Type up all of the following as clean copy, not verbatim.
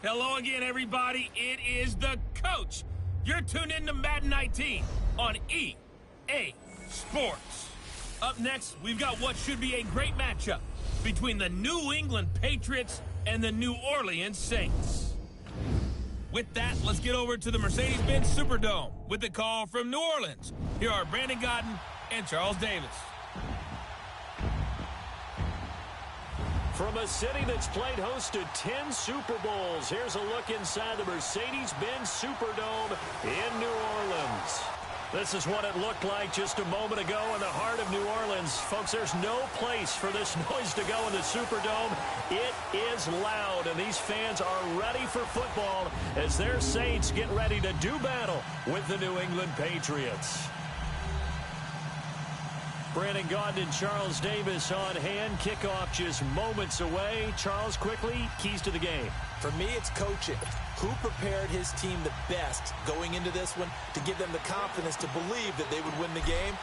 Hello again, everybody. It is the coach. You're tuned in to Madden 19 on EA Sports. Up next, we've got what should be a great matchup between the New England Patriots and the New Orleans Saints. With that, let's get over to the Mercedes-Benz Superdome with the call from New Orleans. Here are Brandon Godden and Charles Davis. From a city that's played host to 10 Super Bowls, here's a look inside the Mercedes-Benz Superdome in New Orleans. This is what it looked like just a moment ago in the heart of New Orleans. Folks, there's no place for this noise to go in the Superdome. It is loud, and these fans are ready for football as their Saints get ready to do battle with the New England Patriots. Brandon Gaudin and Charles Davis on hand. Kickoff just moments away. Charles, quickly, keys to the game. For me, it's coaching. Who prepared his team the best going into this one to give them the confidence to believe that they would win the game?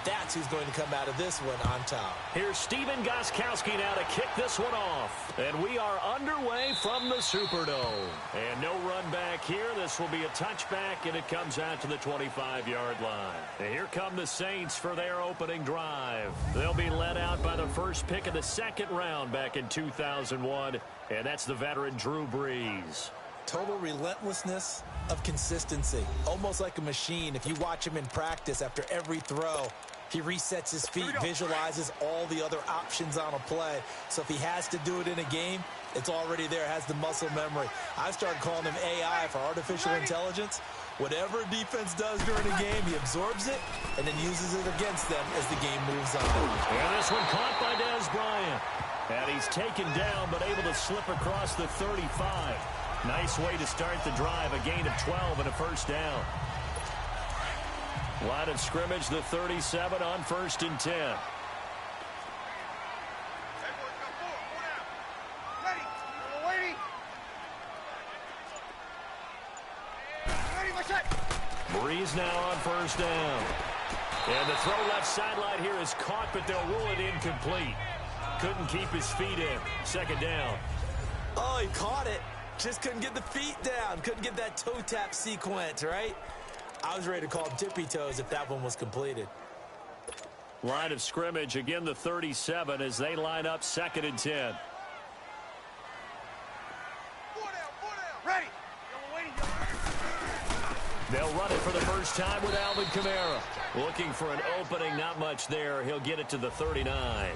That's who's going to come out of this one on top. Here's Steven Gostkowski now to kick this one off. And we are underway from the Superdome. And no run back here. This will be a touchback, and it comes out to the 25-yard line. And here come the Saints for their opening drive. They'll be led out by the first pick of the second round back in 2001, and that's the veteran Drew Brees. Total relentlessness of consistency. Almost like a machine. If you watch him in practice after every throw, he resets his feet, visualizes all the other options on a play. So if he has to do it in a game, it's already there, has the muscle memory. I've started calling him AI for artificial intelligence. Whatever a defense does during a game, he absorbs it and then uses it against them as the game moves on. And this one caught by Dez Bryant. And he's taken down but able to slip across the 35. Nice way to start the drive, a gain of 12 and a first down. Line of scrimmage, the 37 on 1st and 10. Brees now on 1st down. And the throw left sideline here is caught, but they'll rule it incomplete. Couldn't keep his feet in. 2nd down. Oh, he caught it. Just couldn't get the feet down. Couldn't get that toe tap sequence, right? I was ready to call him tippy toes if that one was completed. Line of scrimmage, again the 37 as they line up 2nd and 10. Ready. They'll run it for the first time with Alvin Kamara. Looking for an opening, not much there. He'll get it to the 39.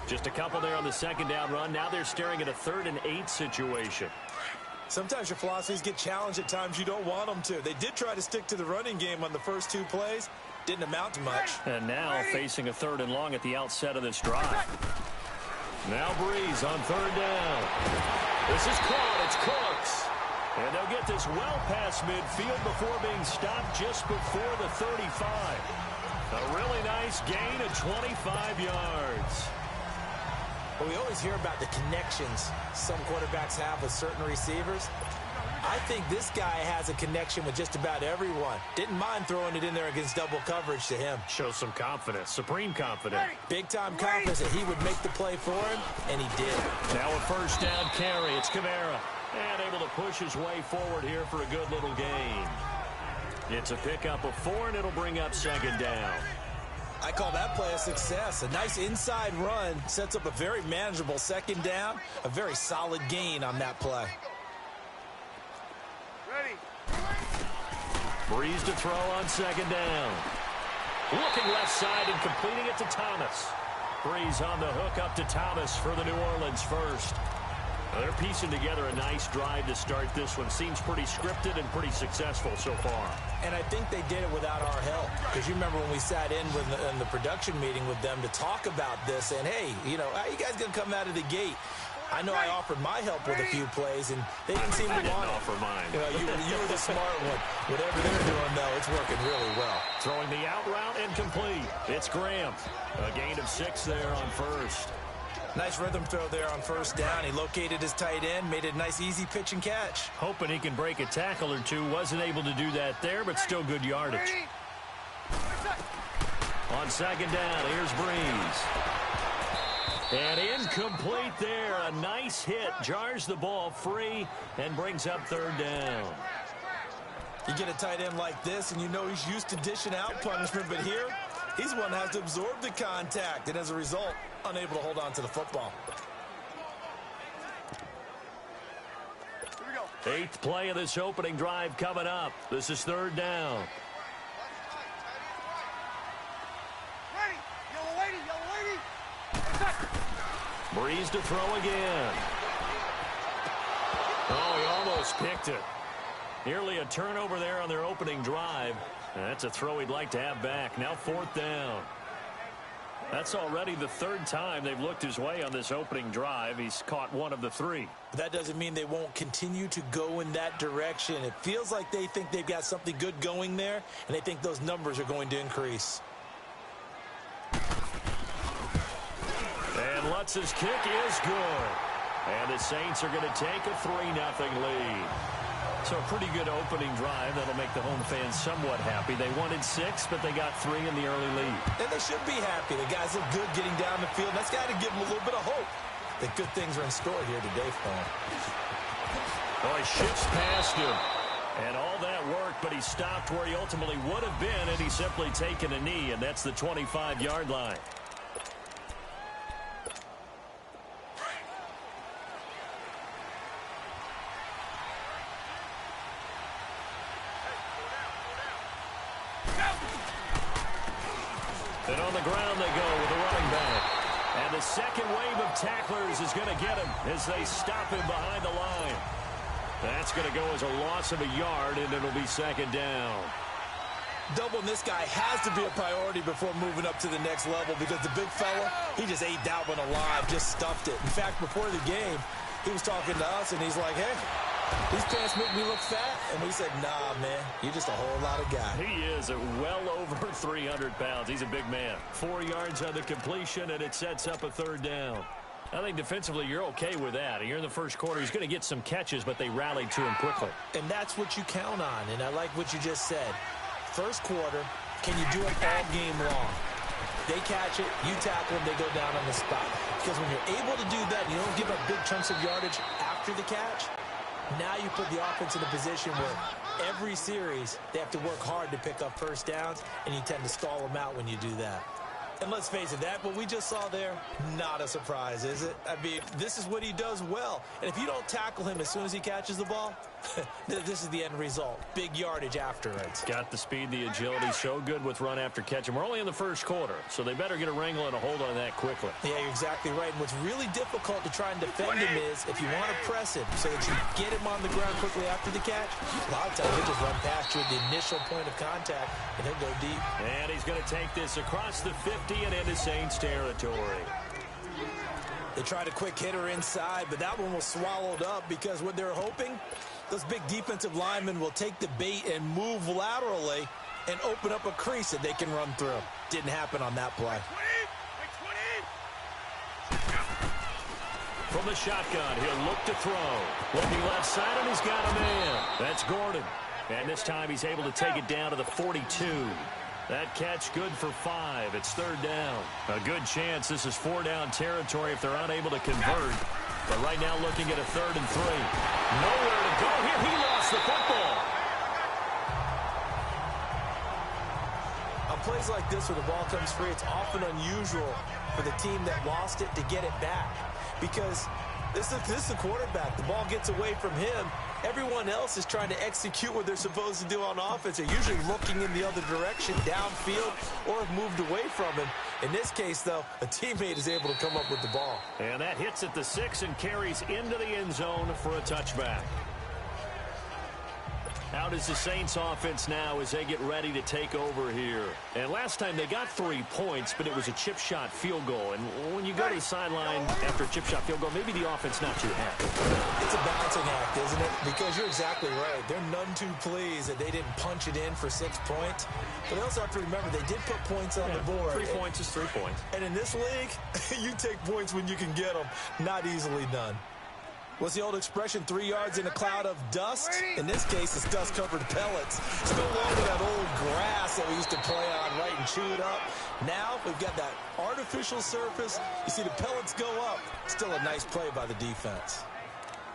Just a couple there on the 2nd down run. Now they're staring at a 3rd and 8 situation. Sometimes your philosophies get challenged at times you don't want them to. They did try to stick to the running game on the first 2 plays. Didn't amount to much. And now facing a 3rd and long at the outset of this drive. Now Brees on 3rd down. This is caught. It's Cooks. And they'll get this well past midfield before being stopped just before the 35. A really nice gain of 25 yards. But we always hear about the connections some quarterbacks have with certain receivers. I think this guy has a connection with just about everyone. Didn't mind throwing it in there against double coverage to him. Shows some confidence, supreme confidence. Big-time confidence that he would make the play for him, and he did. Now a 1st down carry. It's Kamara. And able to push his way forward here for a good little gain. It's a pickup of 4, and it'll bring up 2nd down. I call that play a success. A nice inside run sets up a very manageable 2nd down. A very solid gain on that play. Ready. Brees to throw on 2nd down. Looking left side and completing it to Thomas. Brees on the hook up to Thomas for the New Orleans first. They're piecing together a nice drive to start this one. Seems pretty scripted and pretty successful so far. And I think they did it without our help. Because you remember when we sat in the production meeting with them to talk about this. And, hey, you know, how you guys going to come out of the gate? I know I offered my help with a few plays, and they didn't seem to want it. Offer mine. You know, you were the smart one. Whatever they're doing, though, it's working really well. Throwing the out route and complete. It's Graham. A gain of 6 there on 1st. Nice rhythm throw there on 1st down. He located his tight end, made it a nice easy pitch and catch. Hoping he can break a tackle or two. Wasn't able to do that there, but still good yardage. On 2nd down, here's Brees. And incomplete there. A nice hit. Jars the ball free and brings up third down. You get a tight end like this, and you know he's used to dishing out punishment, but here, he's one that has to absorb the contact, and as a result, unable to hold on to the football. Eighth play of this opening drive coming up. This is third down. Ready. Yellow lady, yellow lady. Breeze to throw again. Oh, he almost picked it. Nearly a turnover there on their opening drive. That's a throw he'd like to have back. Now fourth down. That's already the third time they've looked his way on this opening drive. He's caught one of the three. That doesn't mean they won't continue to go in that direction. It feels like they think they've got something good going there, and they think those numbers are going to increase. And Lutz's kick is good. And the Saints are going to take a 3-0 lead. So a pretty good opening drive. That'll make the home fans somewhat happy. They wanted 6, but they got 3 in the early lead. And they should be happy. The guys look good getting down the field. That's got to give them a little bit of hope that good things are in store here today for them. Oh, he shifts past him. And all that worked, but he stopped where he ultimately would have been, and he's simply taken a knee, and that's the 25-yard line. And on the ground they go with a running back. And the second wave of tacklers is going to get him as they stop him behind the line. That's going to go as a loss of a yard, and it'll be second down. Doubling this guy has to be a priority before moving up to the next level because the big fella, he just ate that one alive, just stuffed it. In fact, before the game, he was talking to us, and he's like, hey, these pants make me look fat. And we said, nah, man, you're just a whole lot of guy. He is well over 300 pounds. He's a big man. 4 yards on the completion, and it sets up a third down. I think defensively you're okay with that. You're in the first quarter. He's going to get some catches, but they rallied to him quickly. And that's what you count on, and I like what you just said. First quarter, can you do it all game long? They catch it, you tackle them, they go down on the spot. Because when you're able to do that, you don't give up big chunks of yardage after the catch. Now you put the offense in a position where every series they have to work hard to pick up first downs, and you tend to stall them out when you do that. And let's face it, that what we just saw there, not a surprise, is it? I mean, this is what he does well. And if you don't tackle him as soon as he catches the ball, this is the end result. Big yardage after it. Got the speed, the agility, so good with run after catch. And we're only in the first quarter, so they better get a wrangle and a hold on that quickly. Yeah, you're exactly right. And what's really difficult to try and defend him is if you want to press him so that you get him on the ground quickly after the catch, a lot of times he'll just run past you at the initial point of contact, and he'll go deep. And he's going to take this across the 50 and into Saints territory. They tried a quick hitter inside, but that one was swallowed up because what they're hoping, those big defensive linemen will take the bait and move laterally and open up a crease that they can run through. Didn't happen on that play. From the shotgun, he'll look to throw. Looking left side, and he's got a man. That's Gordon. And this time he's able to take it down to the 42. That catch good for 5. It's third down. A good chance this is 4-down territory if they're unable to convert. But right now looking at a 3rd and 3. Nowhere to go here. He lost the football. On plays like this where the ball comes free, it's often unusual for the team that lost it to get it back. Because this is the quarterback. The ball gets away from him. Everyone else is trying to execute what they're supposed to do on offense. They're usually looking in the other direction, downfield, or have moved away from him. In this case, though, a teammate is able to come up with the ball. And that hits at the 6 and carries into the end zone for a touchback. How does the Saints offense now as they get ready to take over here? And last time they got 3 points, but it was a chip shot field goal. And when you go to the sideline after a chip shot field goal, maybe the offense not too happy. It's a balancing act, isn't it? Because you're exactly right. They're none too pleased that they didn't punch it in for 6 points. But they also have to remember they did put points on the board. 3 points is 3 points. And in this league, you take points when you can get them, not easily done. What's the old expression, 3 yards in a cloud of dust? In this case, it's dust-covered pellets. Still along with that old grass that we used to play on, right, and chew it up. Now we've got that artificial surface. You see the pellets go up. Still a nice play by the defense.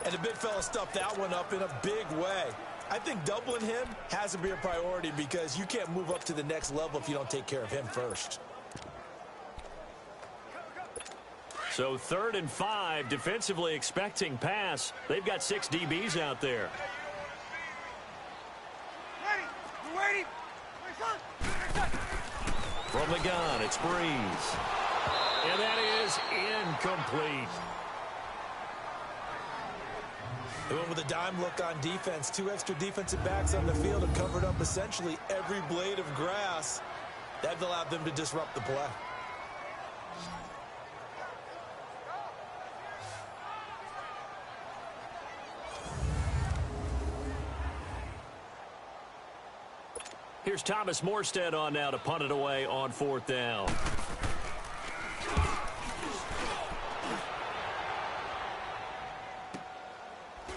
And the big fella stuffed that one up in a big way. I think doubling him has to be a priority because you can't move up to the next level if you don't take care of him first. So 3rd and 5, defensively expecting pass. They've got 6 DBs out there. Ready. You waiting? From the gun, it's Breeze. And that is incomplete. They went with a dime look on defense. 2 extra defensive backs on the field and covered up essentially every blade of grass. That allowed them to disrupt the play. Here's Thomas Morstead on now to punt it away on 4th down.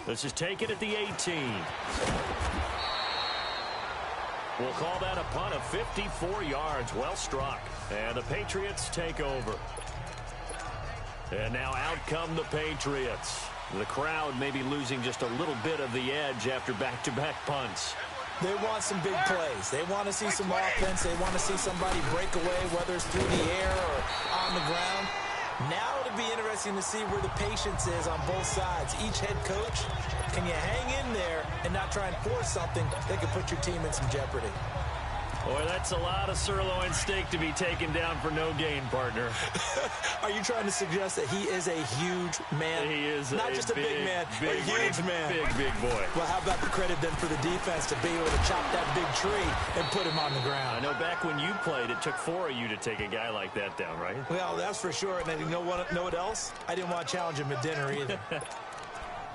This is taken at the 18. We'll call that a punt of 54 yards. Well struck. And the Patriots take over. And now out come the Patriots. The crowd may be losing just a little bit of the edge after back-to-back punts. They want some big plays. They want to see some offense. They want to see somebody break away, whether it's through the air or on the ground. Now it'll be interesting to see where the patience is on both sides. Each head coach, can you hang in there and not try and force something that could put your team in some jeopardy? Boy, that's a lot of sirloin steak to be taken down for no gain, partner. Are you trying to suggest that he is a huge man? He is not just a big man, a huge man. Big boy. Well, how about the credit then for the defense to be able to chop that big tree and put him on the ground? I know back when you played, it took 4 of you to take a guy like that down, right? Well, that's for sure. And then you know what else? I didn't want to challenge him at dinner either.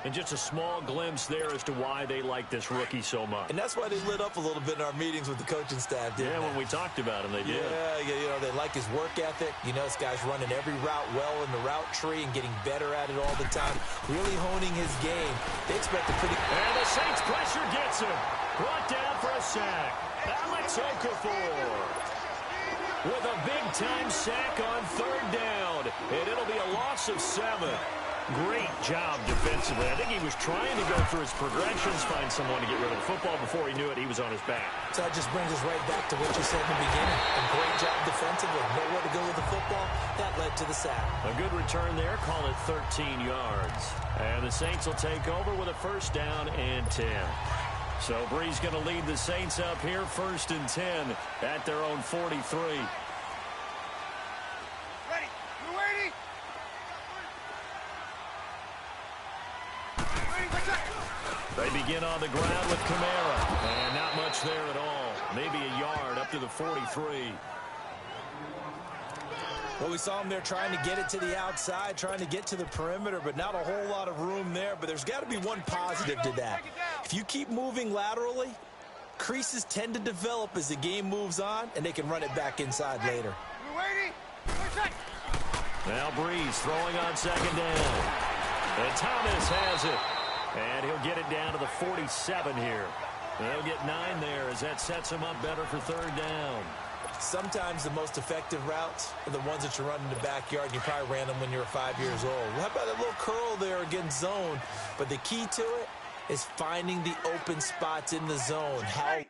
And just a small glimpse there as to why they like this rookie so much. And that's why they lit up a little bit in our meetings with the coaching staff, didn't they? When we talked about him, they did. Yeah, you know, they like his work ethic. You know, this guy's running every route well in the route tree and getting better at it all the time, really honing his game. They expect a pretty... And the Saints pressure gets him. Brought down for a sack. Alex Okafor with a big-time sack on 3rd down. And it'll be a loss of 7. Great job defensively. I think he was trying to go through his progressions, find someone to get rid of the football. Before he knew it, he was on his back. So that just brings us right back to what you said in the beginning. A great job defensively. Nowhere to go with the football. That led to the sack. A good return there. Call it 13 yards. And the Saints will take over with a 1st down and 10. So Bree's going to lead the Saints up here, 1st and 10 at their own 43. Ready. You waiting? They begin on the ground with Kamara. And not much there at all. Maybe a yard up to the 43. Well, we saw him there trying to get it to the outside, trying to get to the perimeter, but not a whole lot of room there. But there's got to be one positive to that. If you keep moving laterally, creases tend to develop as the game moves on, and they can run it back inside later. You waiting? Now Breeze throwing on 2nd down. And Thomas has it. And he'll get it down to the 47 here. They'll get 9 there as that sets him up better for 3rd down. Sometimes the most effective routes are the ones that you run in the backyard. You probably ran them when you were 5 years old. How about that little curl there against zone? But the key to it is finding the open spots in the zone. How...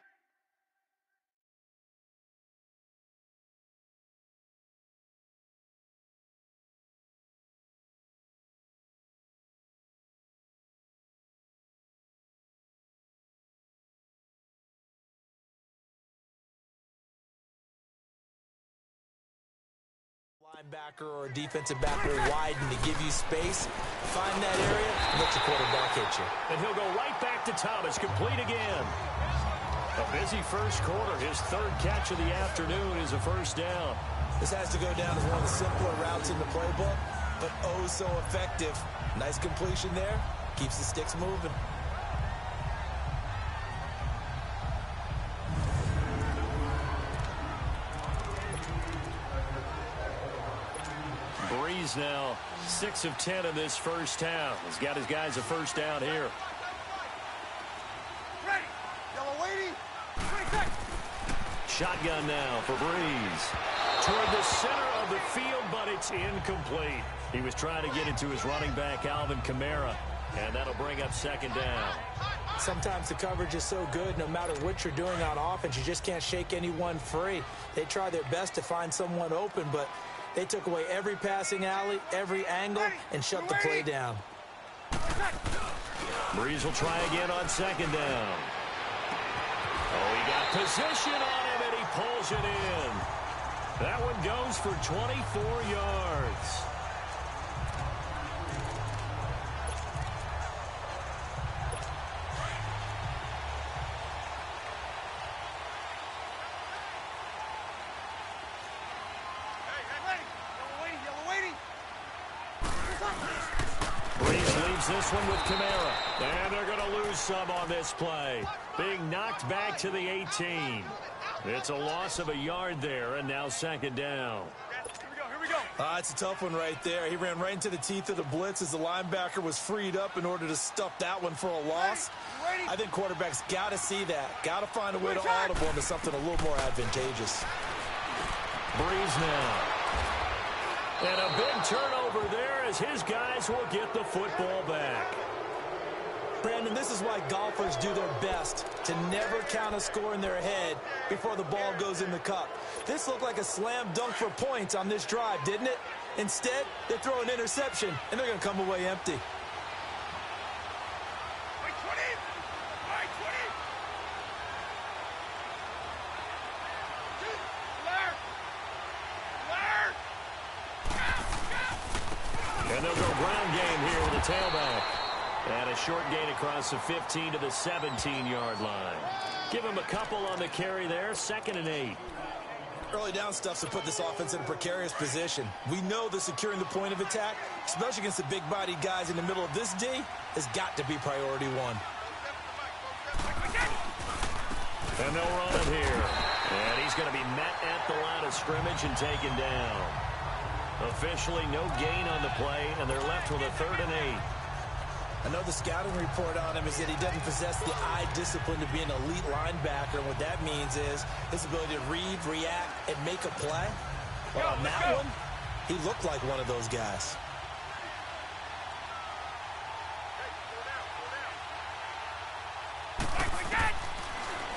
linebacker or a defensive back will widen to give you space. Find that area and let your quarterback hit you. And he'll go right back to Thomas, complete again. A busy first quarter. His 3rd catch of the afternoon is a 1st down. This has to go down as one of the simpler routes in the playbook, but oh so effective. Nice completion there. Keeps the sticks moving. Breeze now 6 of 10 in this first half. He's got his guys a first down here. Ready. Yellow waiting. 20 seconds. Shotgun now for Breeze. Toward the center of the field, but it's incomplete. He was trying to get it to his running back, Alvin Kamara, and that'll bring up second down. Sometimes the coverage is so good, no matter what you're doing on offense, you just can't shake anyone free. They try their best to find someone open, but they took away every passing alley, every angle, and shut the play down. Breeze will try again on second down. Oh, he got position on him, and he pulls it in. That one goes for 24 yards. This one with Kamara, and they're going to lose some on this play. Being knocked back to the 18. It's a loss of a yard there, and now second down. Here we go. It's a tough one right there. He ran right into the teeth of the blitz as the linebacker was freed up in order to stuff that one for a loss. I think quarterbacks got to see that. Got to find a way to audible into something a little more advantageous. Breeze now. And a big turnover there as his guys will get the football back. Brandon, this is why golfers do their best to never count a score in their head before the ball goes in the cup. This looked like a slam dunk for points on this drive, didn't it? Instead, they throw an interception, and they're going to come away empty. And they'll go ground game here with a tailback. And a short gain across the 15 to the 17-yard line. Give him a couple on the carry there, 2nd and 8. Early down stuff to put this offense in a precarious position. We know that securing the point of attack, especially against the big-bodied guys in the middle of this D, has got to be priority one. And they'll run it here. And he's going to be met at the line of scrimmage and taken down. Officially no gain on the play, and they're left with a 3rd and 8. I know the scouting report on him is that he doesn't possess the eye discipline to be an elite linebacker. And what that means is his ability to read, react, and make a play. But on that one, he looked like one of those guys.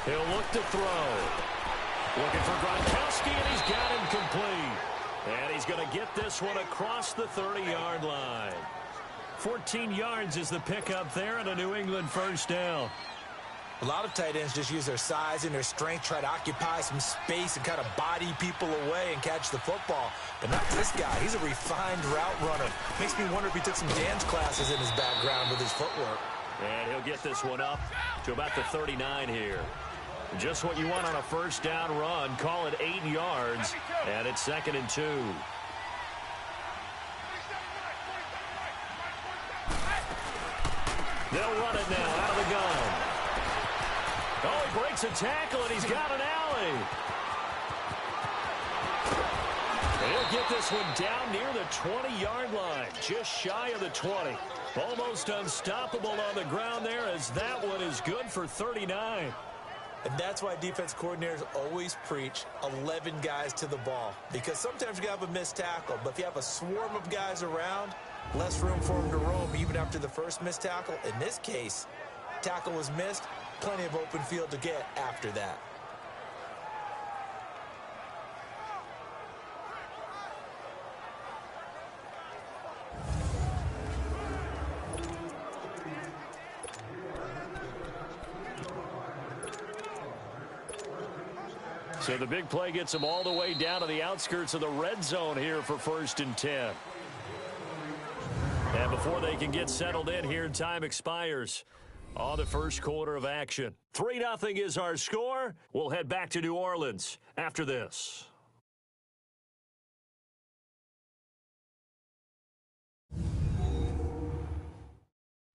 He'll look to throw. Looking for Gronkowski, and he's got him complete. And he's going to get this one across the 30-yard line. 14 yards is the pickup there, and a New England first down. A lot of tight ends just use their size and their strength, try to occupy some space and kind of body people away and catch the football. But not this guy. He's a refined route runner. Makes me wonder if he took some dance classes in his background with his footwork. And he'll get this one up to about the 39 here. Just what you want on a first down run. Call it 8 yards, and it's 2nd and 2. They'll run it now out of the gun. Oh, he breaks a tackle, and he's got an alley. And he'll get this one down near the 20-yard line, just shy of the 20. Almost unstoppable on the ground there, as that one is good for 39. And that's why defense coordinators always preach 11 guys to the ball. Because sometimes you have a missed tackle, but if you have a swarm of guys around, less room for him to roam even after the first missed tackle. In this case, tackle was missed, plenty of open field to get after that. So the big play gets them all the way down to the outskirts of the red zone here for 1st and 10. And before they can get settled in here, time expires on the first quarter of action. 3-0 is our score. We'll head back to New Orleans after this.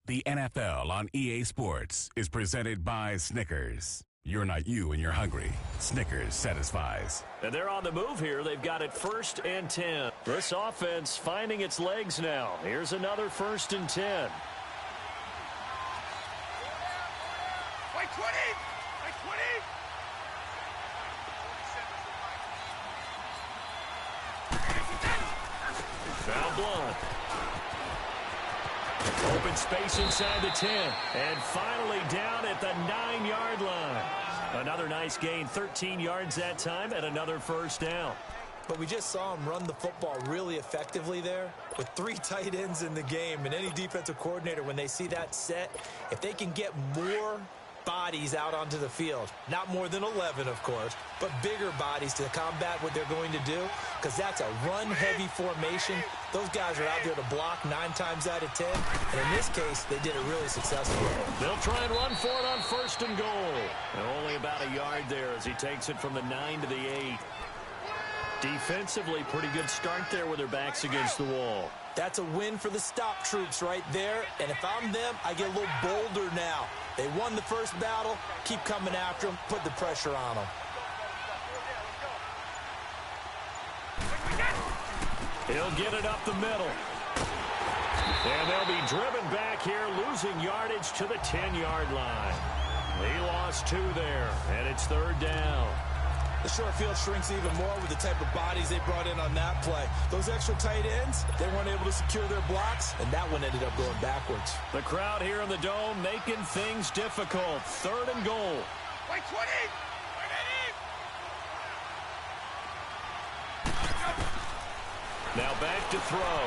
The NFL on EA Sports is presented by Snickers. You're not you and you're hungry. Snickers satisfies. And they're on the move here. They've got it 1st and 10. This offense finding its legs now. Here's another 1st and 10. Wait, 20! Wait, 20! Foul blown. Open space inside the 10. And finally down at the 9-yard line. Another nice gain, 13 yards that time, and another 1st down. But we just saw him run the football really effectively there with 3 tight ends in the game. And any defensive coordinator, when they see that set, if they can get more bodies out onto the field, not more than 11, of course, but bigger bodies to combat what they're going to do, because that's a run-heavy formation. Those guys are out there to block 9 times out of 10, and in this case, they did it really successfully. They'll try and run for it on 1st and goal. And only about a yard there as he takes it from the 9 to the 8. Defensively, pretty good start there with their backs against the wall. That's a win for the stop troops right there, and if I'm them, I get a little bolder now. They won the first battle, keep coming after them, put the pressure on them. He'll get it up the middle. And they'll be driven back here, losing yardage to the 10-yard line. He lost 2 there, and it's 3rd down. The short field shrinks even more with the type of bodies they brought in on that play. Those extra tight ends, they weren't able to secure their blocks, and that one ended up going backwards. The crowd here in the Dome making things difficult. 3rd and goal. Wait, 20! Now back to throw.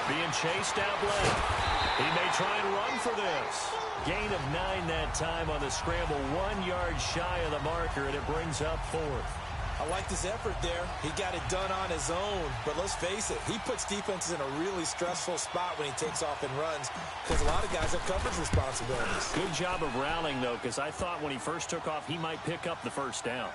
Being chased out left. He may try and run for this. Gain of 9 that time on the scramble. 1 yard shy of the marker, and it brings up 4th. I like this effort there. He got it done on his own. But let's face it, he puts defenses in a really stressful spot when he takes off and runs because a lot of guys have coverage responsibilities. Good job of rallying, though, because I thought when he first took off, he might pick up the 1st down.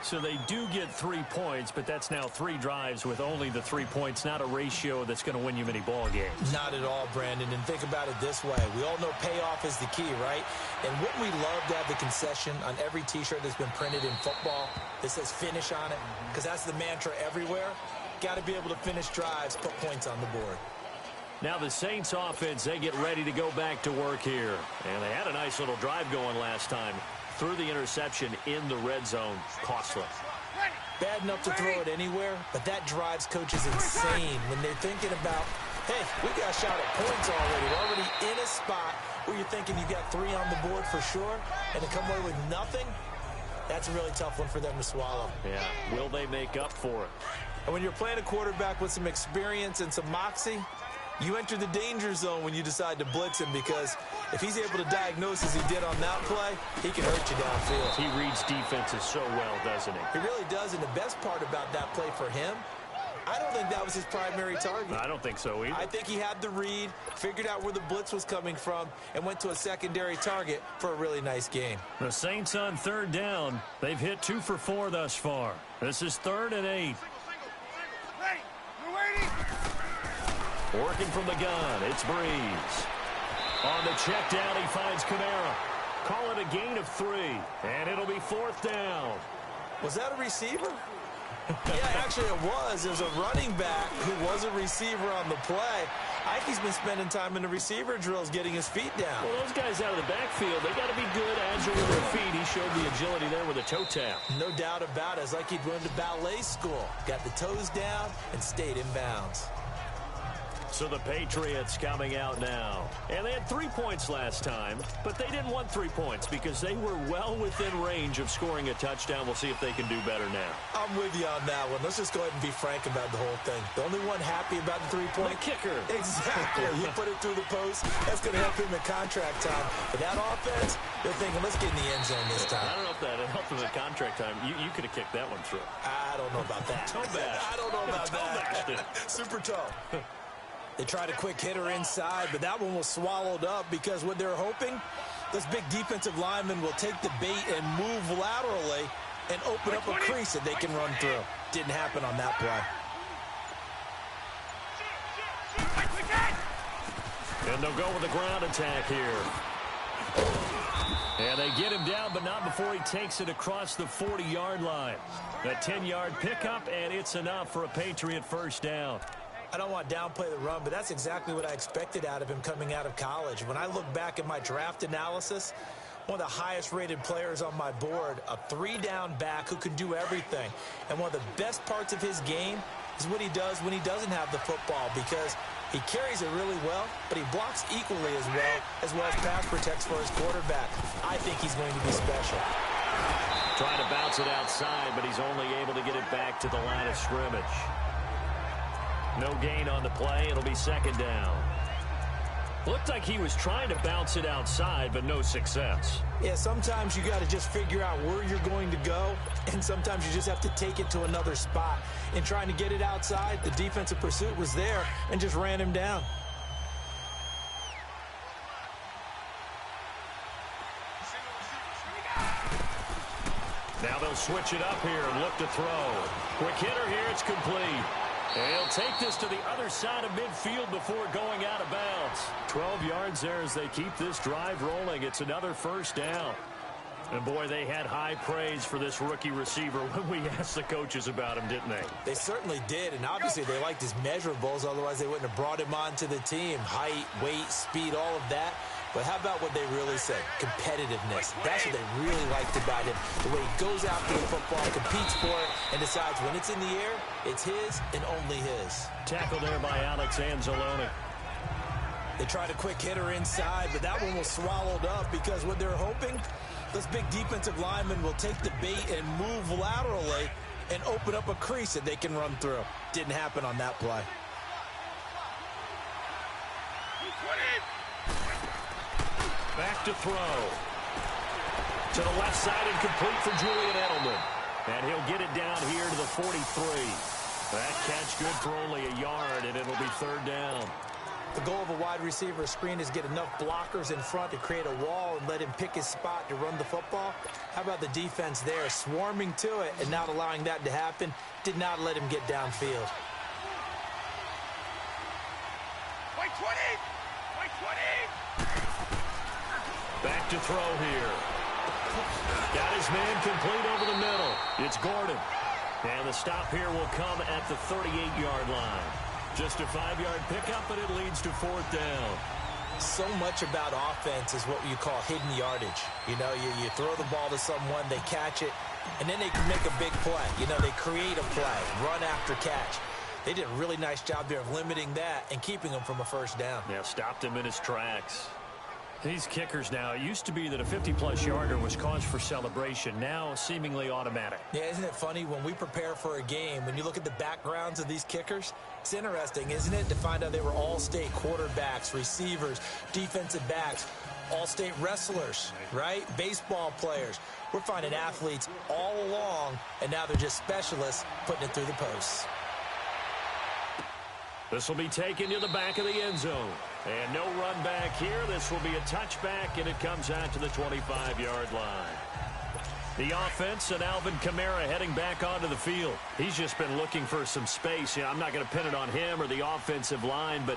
So they do get 3 points, but that's now 3 drives with only the 3 points, not a ratio that's going to win you many ball games. Not at all, Brandon. And think about it this way. We all know payoff is the key, right? And wouldn't we love to have the concession on every T-shirt that's been printed in football that says finish on it? Because that's the mantra everywhere. Got to be able to finish drives, put points on the board. Now the Saints offense, they get ready to go back to work here. And they had a nice little drive going last time. Threw the interception in the red zone. Costly. Bad enough to throw it anywhere, but that drives coaches insane when they're thinking about, hey, we got a shot at points already. We're already in a spot where you're thinking you got 3 on the board for sure, and to come away with nothing, that's a really tough one for them to swallow. Yeah, will they make up for it? And when you're playing a quarterback with some experience and some moxie, you enter the danger zone when you decide to blitz him, because if he's able to diagnose as he did on that play, he can hurt you downfield. He reads defenses so well, doesn't he? He really does, and the best part about that play for him, I don't think that was his primary target. I don't think so either. I think he had the read, figured out where the blitz was coming from, and went to a secondary target for a really nice game. The Saints on 3rd down. They've hit 2 for 4 thus far. This is 3rd and 8. Ready! We're waiting! Working from the gun, it's Breeze. On the check down, he finds Kamara. Call it a gain of 3, and it'll be 4th down. Was that a receiver? Yeah, actually it was. There's a running back who was a receiver on the play. Ike's been spending time in the receiver drills getting his feet down. Well, those guys out of the backfield, they got to be good, agile with their feet. He showed the agility there with a toe tap. No doubt about it. It's like he'd went to ballet school. Got the toes down and stayed in bounds. So the Patriots coming out now. And they had 3 points last time, but they didn't want 3 points because they were well within range of scoring a touchdown. We'll see if they can do better now. I'm with you on that one. Let's just go ahead and be frank about the whole thing. The only one happy about the 3-point? The kicker. Exactly. He put it through the post. That's going to help him in contract time. But that offense, they're thinking, let's get in the end zone this time. I don't know if that helped him in contract time. You could have kicked that one through. I don't know about that. Toe bash. I don't know about that. Bashed. Super toe. They tried a quick hitter inside, but that one was swallowed up because what they're hoping, this big defensive lineman will take the bait and move laterally and open up a crease that they can run through. Didn't happen on that play. And they'll go with the ground attack here. And they get him down, but not before he takes it across the 40-yard line. A 10-yard pickup, and it's enough for a Patriot first down. I don't want to downplay the run, but that's exactly what I expected out of him coming out of college. When I look back at my draft analysis, one of the highest-rated players on my board, a 3-down back who can do everything. And one of the best parts of his game is what he does when he doesn't have the football, because he carries it really well, but he blocks equally as well as pass protects for his quarterback. I think he's going to be special. Trying to bounce it outside, but he's only able to get it back to the line of scrimmage. No gain on the play. It'll be second down. Looked like he was trying to bounce it outside, but no success. Yeah, sometimes you got to just figure out where you're going to go, and sometimes you just have to take it to another spot. In trying to get it outside, the defensive pursuit was there and just ran him down. Now they'll switch it up here and look to throw. Quick hitter here, it's complete. And he'll take this to the other side of midfield before going out of bounds. 12 yards there as they keep this drive rolling. It's another first down. And, boy, they had high praise for this rookie receiver when we asked the coaches about him, didn't they? They certainly did, and obviously they liked his measurables. Otherwise, they wouldn't have brought him onto the team. Height, weight, speed, all of that. But how about what they really said? Competitiveness. That's what they really liked about him. The way he goes after the football, competes for it, and decides when it's in the air, it's his and only his. Tackle there by Alex Anzalone. They tried a quick hitter inside, but that one was swallowed up because what they're hoping, this big defensive lineman will take the bait and move laterally and open up a crease that they can run through. Didn't happen on that play. Back to throw. To the left side and complete for Julian Edelman. And he'll get it down here to the 43. That catch good for only a yard, and it'll be third down. The goal of a wide receiver screen is get enough blockers in front to create a wall and let him pick his spot to run the football. How about the defense there, swarming to it and not allowing that to happen? Did not let him get downfield. White 20! White 20! Back to throw here. Got his man complete over the middle. It's Gordon. And the stop here will come at the 38-yard line. Just a 5-yard pickup, but it leads to fourth down. So much about offense is what you call hidden yardage. You know, you throw the ball to someone, they catch it, and then they can make a big play. You know, they create a play, run after catch. They did a really nice job there of limiting that and keeping him from a first down. Yeah, stopped him in his tracks. These kickers now, it used to be that a 50-plus yarder was cause for celebration. Now, seemingly automatic. Yeah, isn't it funny when we prepare for a game, when you look at the backgrounds of these kickers, it's interesting, isn't it, to find out they were all-state quarterbacks, receivers, defensive backs, all-state wrestlers, right? Baseball players. We're finding athletes all along, and now they're just specialists putting it through the posts. This will be taken to the back of the end zone. And no run back here. This will be a touchback, and it comes out to the 25-yard line. The offense and Alvin Kamara heading back onto the field. He's just been looking for some space. You know, I'm not going to pin it on him or the offensive line, but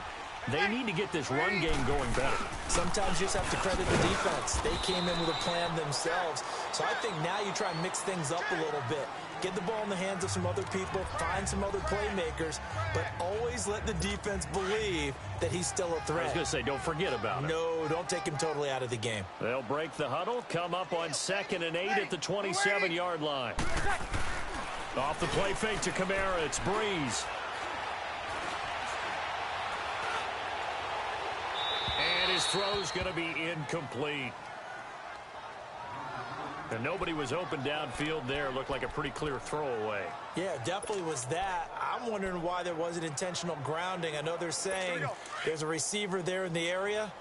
they need to get this run game going better. Sometimes you just have to credit the defense. They came in with a plan themselves. So I think now you try and mix things up a little bit. Get the ball in the hands of some other people, find some other playmakers, but always let the defense believe that he's still a threat. I was going to say, don't forget about him. No, don't take him totally out of the game. They'll break the huddle, come up on 2nd and 8 at the 27-yard line. Off the play fake to Kamara, it's Breeze. And his throw's going to be incomplete. And nobody was open downfield there. Looked like a pretty clear throwaway. Yeah, definitely was that. I'm wondering why there wasn't intentional grounding. I know they're saying there's a receiver there in the area.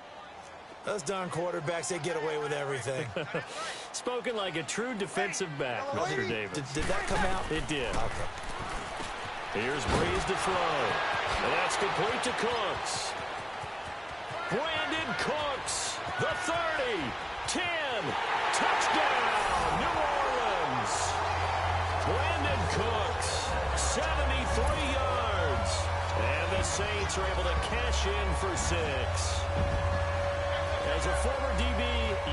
Those darn quarterbacks, they get away with everything. Spoken like a true defensive back, Mr. Davis. Did that come out? It did. Okay. Here's Breeze to throw. And that's complete to Cooks. Brandon Cooks, the 30, 10, touchdown, New Orleans. Brandon Cooks, 73 yards. And the Saints are able to cash in for 6. As a former DB,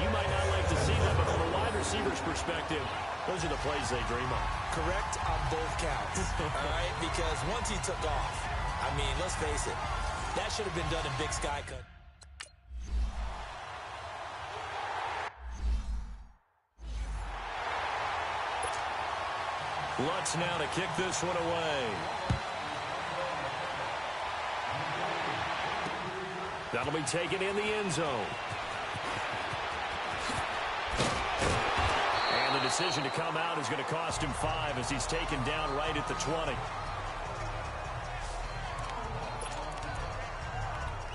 you might not like to see them, but from a wide receiver's perspective, those are the plays they dream of. Correct on both counts, all right? Because once he took off, I mean, let's face it, that should have been done in Big Sky Cut. Lutz now to kick this one away. That'll be taken in the end zone. And the decision to come out is going to cost him 5 as he's taken down right at the 20.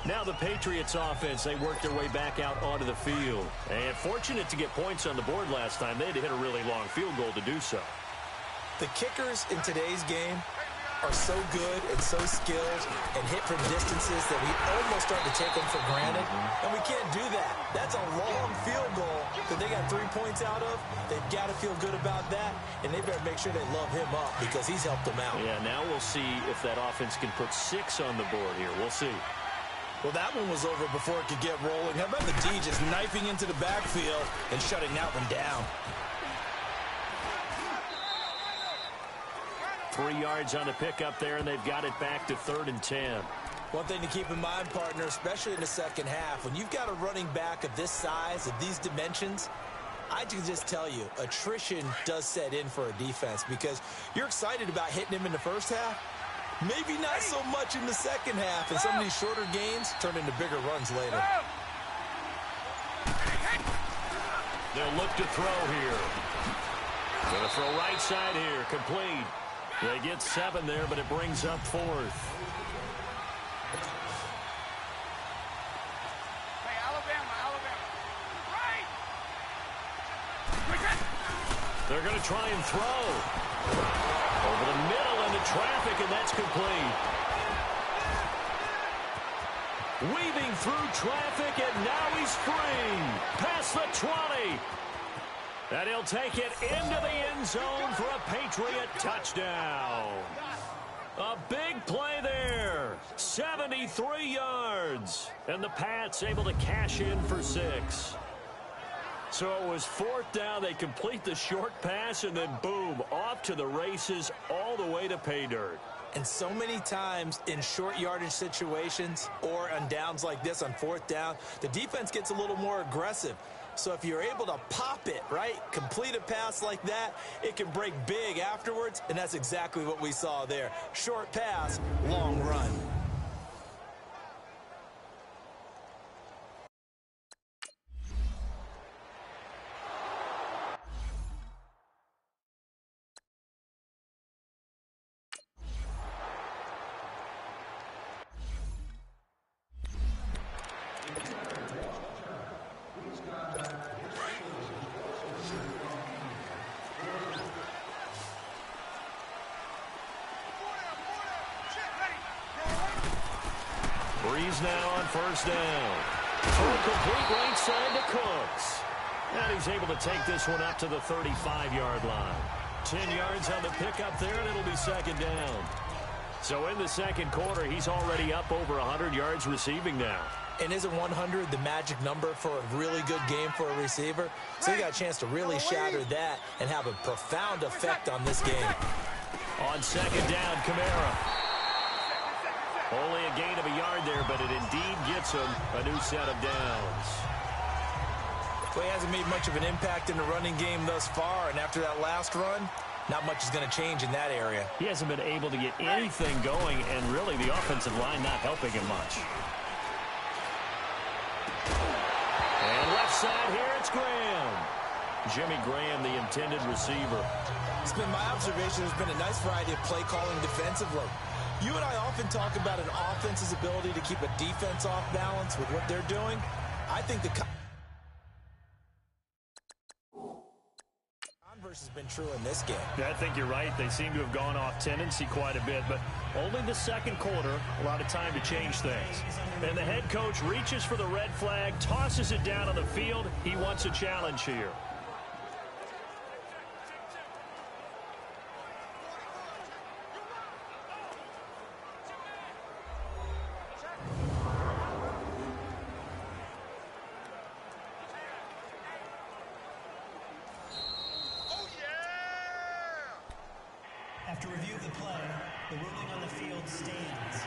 Now the Patriots offense, they work their way back out onto the field. And fortunate to get points on the board last time. They had to hit a really long field goal to do so. The kickers in today's game are so good and so skilled and hit from distances that we almost start to take them for granted. And we can't do that. That's a long field goal that they got 3 points out of. They've got to feel good about that, and they better make sure they love him up because he's helped them out. Yeah, now we'll see if that offense can put 6 on the board here. We'll see. Well, that one was over before it could get rolling. How about the D just knifing into the backfield and shutting that one down? 3 yards on the pickup there, and they've got it back to 3rd and 10. One thing to keep in mind, partner, especially in the second half, when you've got a running back of this size, of these dimensions, I can just tell you, attrition does set in for a defense because you're excited about hitting him in the first half. Maybe not so much in the second half, and some of these shorter gains turn into bigger runs later. They'll look to throw here. Going to throw right side here, complete. They get 7 there, but it brings up 4th. Hey, Alabama. Right! They're going to try and throw. Over the middle into traffic, and that's complete. Weaving through traffic, and now he's free. Past the 20. And he'll take it into the end zone for a Patriot touchdown. A big play there. 73 yards. And the Pats able to cash in for 6. So it was 4th down. They complete the short pass, and then boom, off to the races all the way to pay dirt. And so many times in short yardage situations or on downs like this on 4th down, the defense gets a little more aggressive. So if you're able to pop it, right, complete a pass like that, it can break big afterwards, and that's exactly what we saw there. Short pass, long run. Breeze now on 1st down. Throw complete right side to Cooks. And he's able to take this one up to the 35-yard line. 10 yards on the pickup there, and it'll be 2nd down. So in the second quarter, he's already up over 100 yards receiving now. And isn't 100 the magic number for a really good game for a receiver? So he got a chance to really shatter that and have a profound effect on this game. On 2nd down, Kamara. Only a gain of a yard there, but it indeed gets him a new set of downs. Well, he hasn't made much of an impact in the running game thus far, and after that last run, not much is going to change in that area. He hasn't been able to get anything going, and really the offensive line not helping him much. And left side here, it's Graham. Jimmy Graham, the intended receiver. It's been my observation there's been a nice variety of play calling defensively. You and I often talk about an offense's ability to keep a defense off balance with what they're doing. I think the converse has been true in this game. I think you're right. They seem to have gone off tendency quite a bit, but only the second quarter, a lot of time to change things. And the head coach reaches for the red flag, tosses it down on the field. He wants a challenge here. After review of the play, the ruling on the field stands.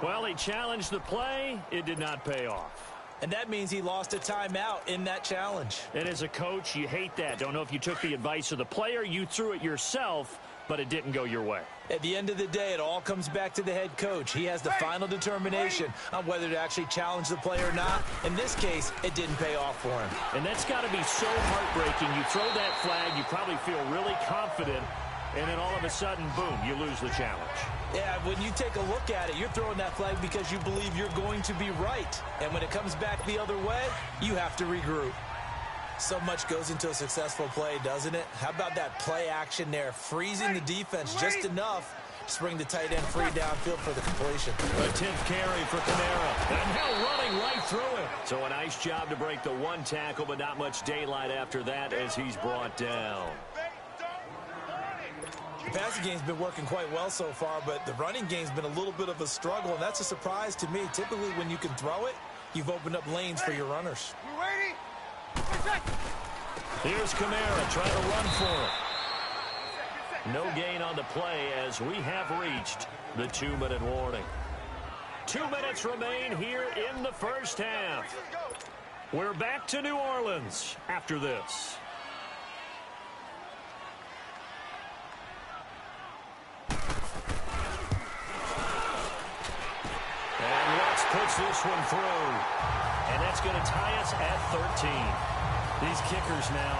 Well, he challenged the play. It did not pay off. And that means he lost a timeout in that challenge. And as a coach, you hate that. Don't know if you took the advice of the player, you threw it yourself, but it didn't go your way. At the end of the day, it all comes back to the head coach. He has the final determination on whether to actually challenge the play or not. In this case, it didn't pay off for him. And that's got to be so heartbreaking. You throw that flag, you probably feel really confident, and then all of a sudden, boom, you lose the challenge. Yeah, when you take a look at it, you're throwing that flag because you believe you're going to be right. And when it comes back the other way, you have to regroup. So much goes into a successful play, doesn't it? How about that play action there, freezing the defense just enough to bring the tight end free downfield for the completion. The 10th carry for Kamara. And now running right through it. So a nice job to break the one tackle, but not much daylight after that as he's brought down. The passing game's been working quite well so far, but the running game's been a little bit of a struggle, and that's a surprise to me. Typically, when you can throw it, you've opened up lanes for your runners. Here's Kamara trying to run for it. No gain on the play as we have reached the 2-minute warning. 2 minutes remain here in the first half. We're back to New Orleans after this. And Lutz puts this one through. And that's going to tie us at 13. These kickers now,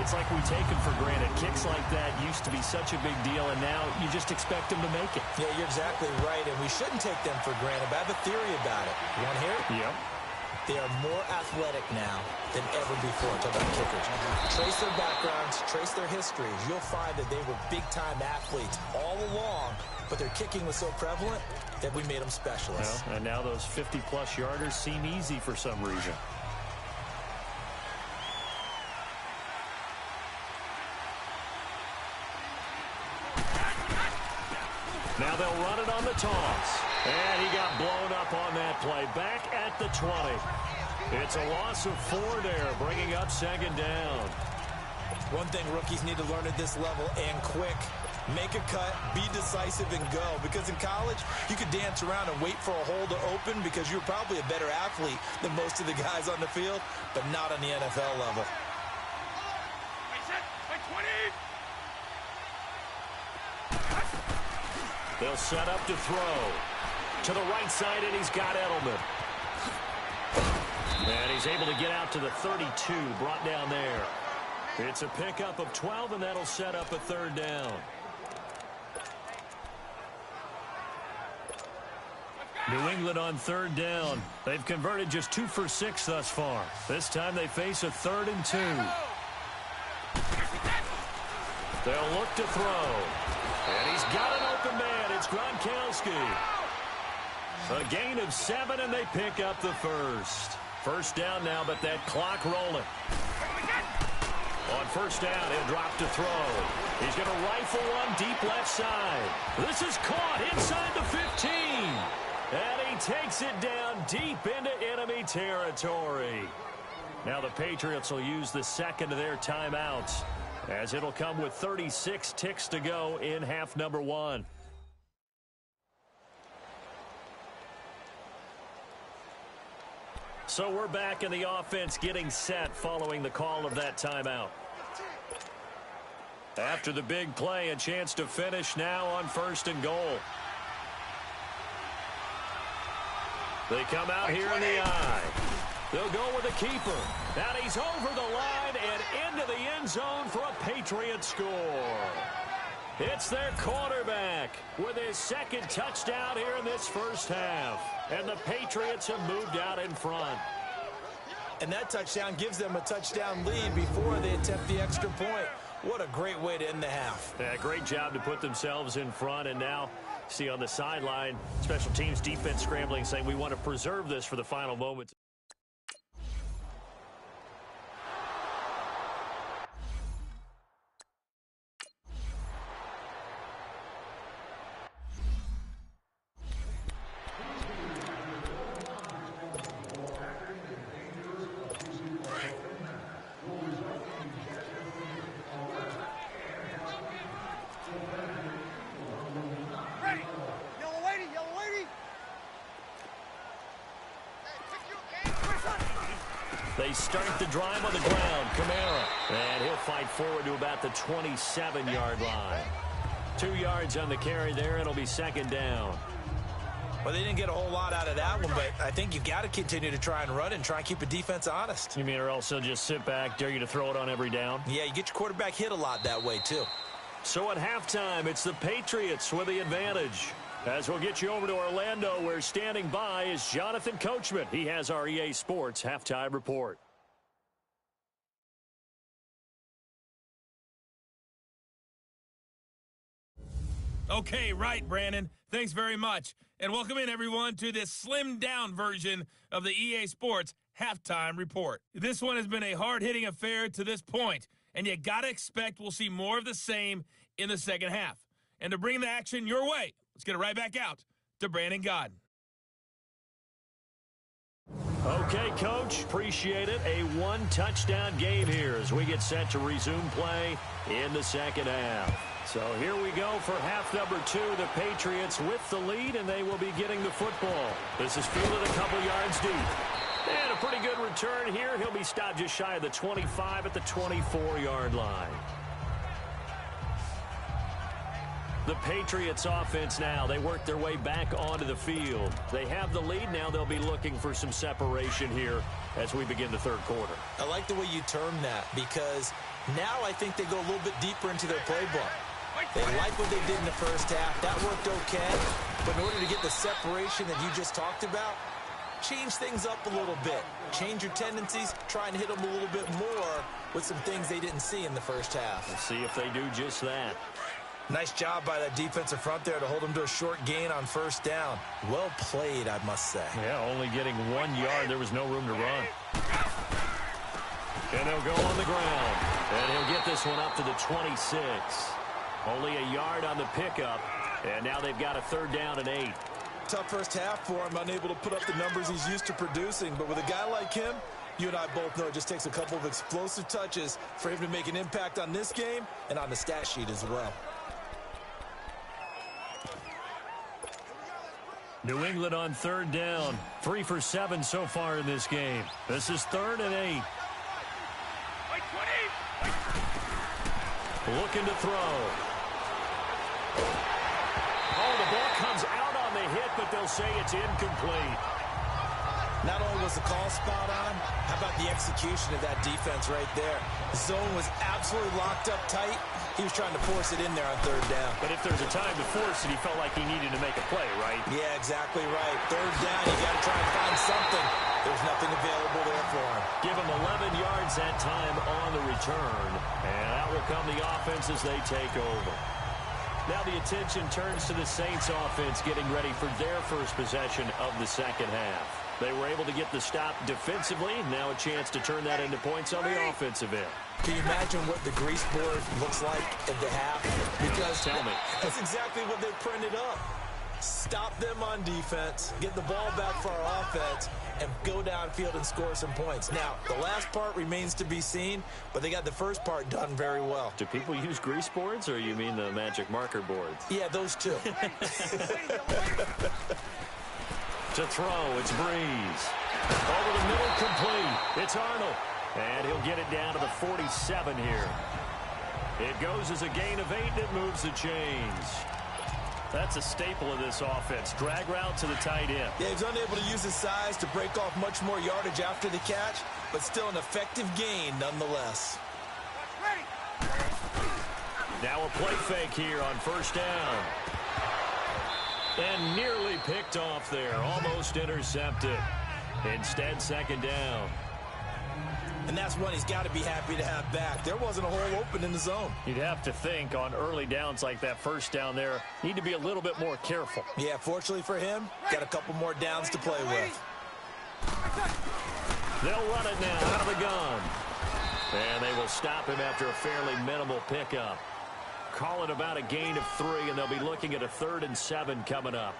it's like we take them for granted. Kicks like that used to be such a big deal, and now you just expect them to make it. Yeah, you're exactly right, and we shouldn't take them for granted. But I have a theory about it. You want to hear it? Yep. They are more athletic now than ever before. Talk about kickers. Trace their backgrounds, trace their histories. You'll find that they were big-time athletes all along, but their kicking was so prevalent that we made them specialists. Well, and now those 50-plus yarders seem easy for some reason. Now they'll run it on the toss. And he got blown up on that play. Back at the 20. It's a loss of 4 there, bringing up second down. One thing rookies need to learn at this level, and quick. Make a cut, be decisive, and go. Because in college, you could dance around and wait for a hole to open because you're probably a better athlete than most of the guys on the field, but not on the NFL level. They'll set up to throw. To the right side, and he's got Edelman. And he's able to get out to the 32, brought down there. It's a pickup of 12, and that'll set up a third down. New England on third down. They've converted just 2 for 6 thus far. This time they face a 3rd and 2. They'll look to throw. And he's got an open man. It's Gronkowski. A gain of 7, and they pick up the first. First down now, but that clock rolling. On first down, he'll drop to throw. He's going to rifle one deep left side. This is caught inside the 15. And he takes it down deep into enemy territory. Now the Patriots will use the second of their timeouts, as it'll come with 36 ticks to go in half number 1. So we're back in the offense getting set following the call of that timeout. After the big play, a chance to finish now on 1st and goal. They come out here in the eye. They'll go with the keeper. And he's over the line and into the end zone for a Patriot score. It's their quarterback with his second touchdown here in this first half. And the Patriots have moved out in front. And that touchdown gives them a touchdown lead before they attempt the extra point. What a great way to end the half. Yeah, great job to put themselves in front. And now, see on the sideline, special teams defense scrambling, saying we want to preserve this for the final moments. They start the drive on the ground. Kamara. And he'll fight forward to about the 27-yard line. 2 yards on the carry there. It'll be second down. Well, they didn't get a whole lot out of that one, but I think you've got to continue to try and run and try and keep a defense honest. You mean or also just sit back, dare you to throw it on every down? Yeah, you get your quarterback hit a lot that way, too. So at halftime, it's the Patriots with the advantage. As we'll get you over to Orlando, where standing by is Jonathan Coachman. He has our EA Sports halftime report. Okay, right, Brandon. Thanks very much. And welcome in, everyone, to this slimmed-down version of the EA Sports Halftime Report. This one has been a hard-hitting affair to this point, and you got to expect we'll see more of the same in the second half. And to bring the action your way, let's get it right back out to Brandon Godden. Okay, Coach, appreciate it. A one-touchdown game here as we get set to resume play in the second half. So here we go for half number 2. The Patriots with the lead, and they will be getting the football. This is fielded a couple yards deep. And a pretty good return here. He'll be stopped just shy of the 25 at the 24-yard line. The Patriots offense now, they work their way back onto the field. They have the lead now. They'll be looking for some separation here as we begin the third quarter. I like the way you term that because now I think they go a little bit deeper into their playbook. They like what they did in the first half. That worked okay. But in order to get the separation that you just talked about, change things up a little bit. Change your tendencies. Try and hit them a little bit more with some things they didn't see in the first half. We'll see if they do just that. Nice job by that defensive front there to hold them to a short gain on first down. Well played, I must say. Yeah, only getting 1 yard. There was no room to run. And they'll go on the ground. And he'll get this one up to the 26. Only a yard on the pickup. And now they've got a third down and 8. Tough first half for him, unable to put up the numbers he's used to producing. But with a guy like him, you and I both know it just takes a couple of explosive touches for him to make an impact on this game and on the stat sheet as well. New England on third down. 3 for 7 so far in this game. This is 3rd and 8. Looking to throw. Oh, the ball comes out on the hit, but they'll say it's incomplete. Not only was the call spot on, how about the execution of that defense right there? The zone was absolutely locked up tight. He was trying to force it in there on third down. But if there's a time to force it, he felt like he needed to make a play, right? Yeah, exactly right. Third down, you got to try and find something. There's nothing available there for him. Give him 11 yards that time on the return. And out will come the offense as they take over. Now the attention turns to the Saints offense getting ready for their first possession of the second half. They were able to get the stop defensively. Now a chance to turn that into points on the offensive end. Can you imagine what the grease board looks like at the half? Because tell me. That's exactly what they printed up. Stop them on defense, get the ball back for our offense, and go downfield and score some points. Now, the last part remains to be seen, but they got the first part done very well. Do people use grease boards, or you mean the magic marker boards? Yeah, those two. To throw, it's Breeze. Over the middle, complete. It's Arnold. And he'll get it down to the 47 here. It goes as a gain of 8, and it moves the chains. That's a staple of this offense. Drag route to the tight end. Yeah, he's unable to use his size to break off much more yardage after the catch, but still an effective gain nonetheless. Now a play fake here on first down. And nearly picked off there. Almost intercepted. Instead, second down. And that's one he's got to be happy to have back. There wasn't a hole open in the zone. You'd have to think on early downs like that first down there, need to be a little bit more careful. Yeah, fortunately for him, got a couple more downs to play with. They'll run it now out of the gun. And they will stop him after a fairly minimal pickup. Call it about a gain of 3, and they'll be looking at a 3rd and 7 coming up.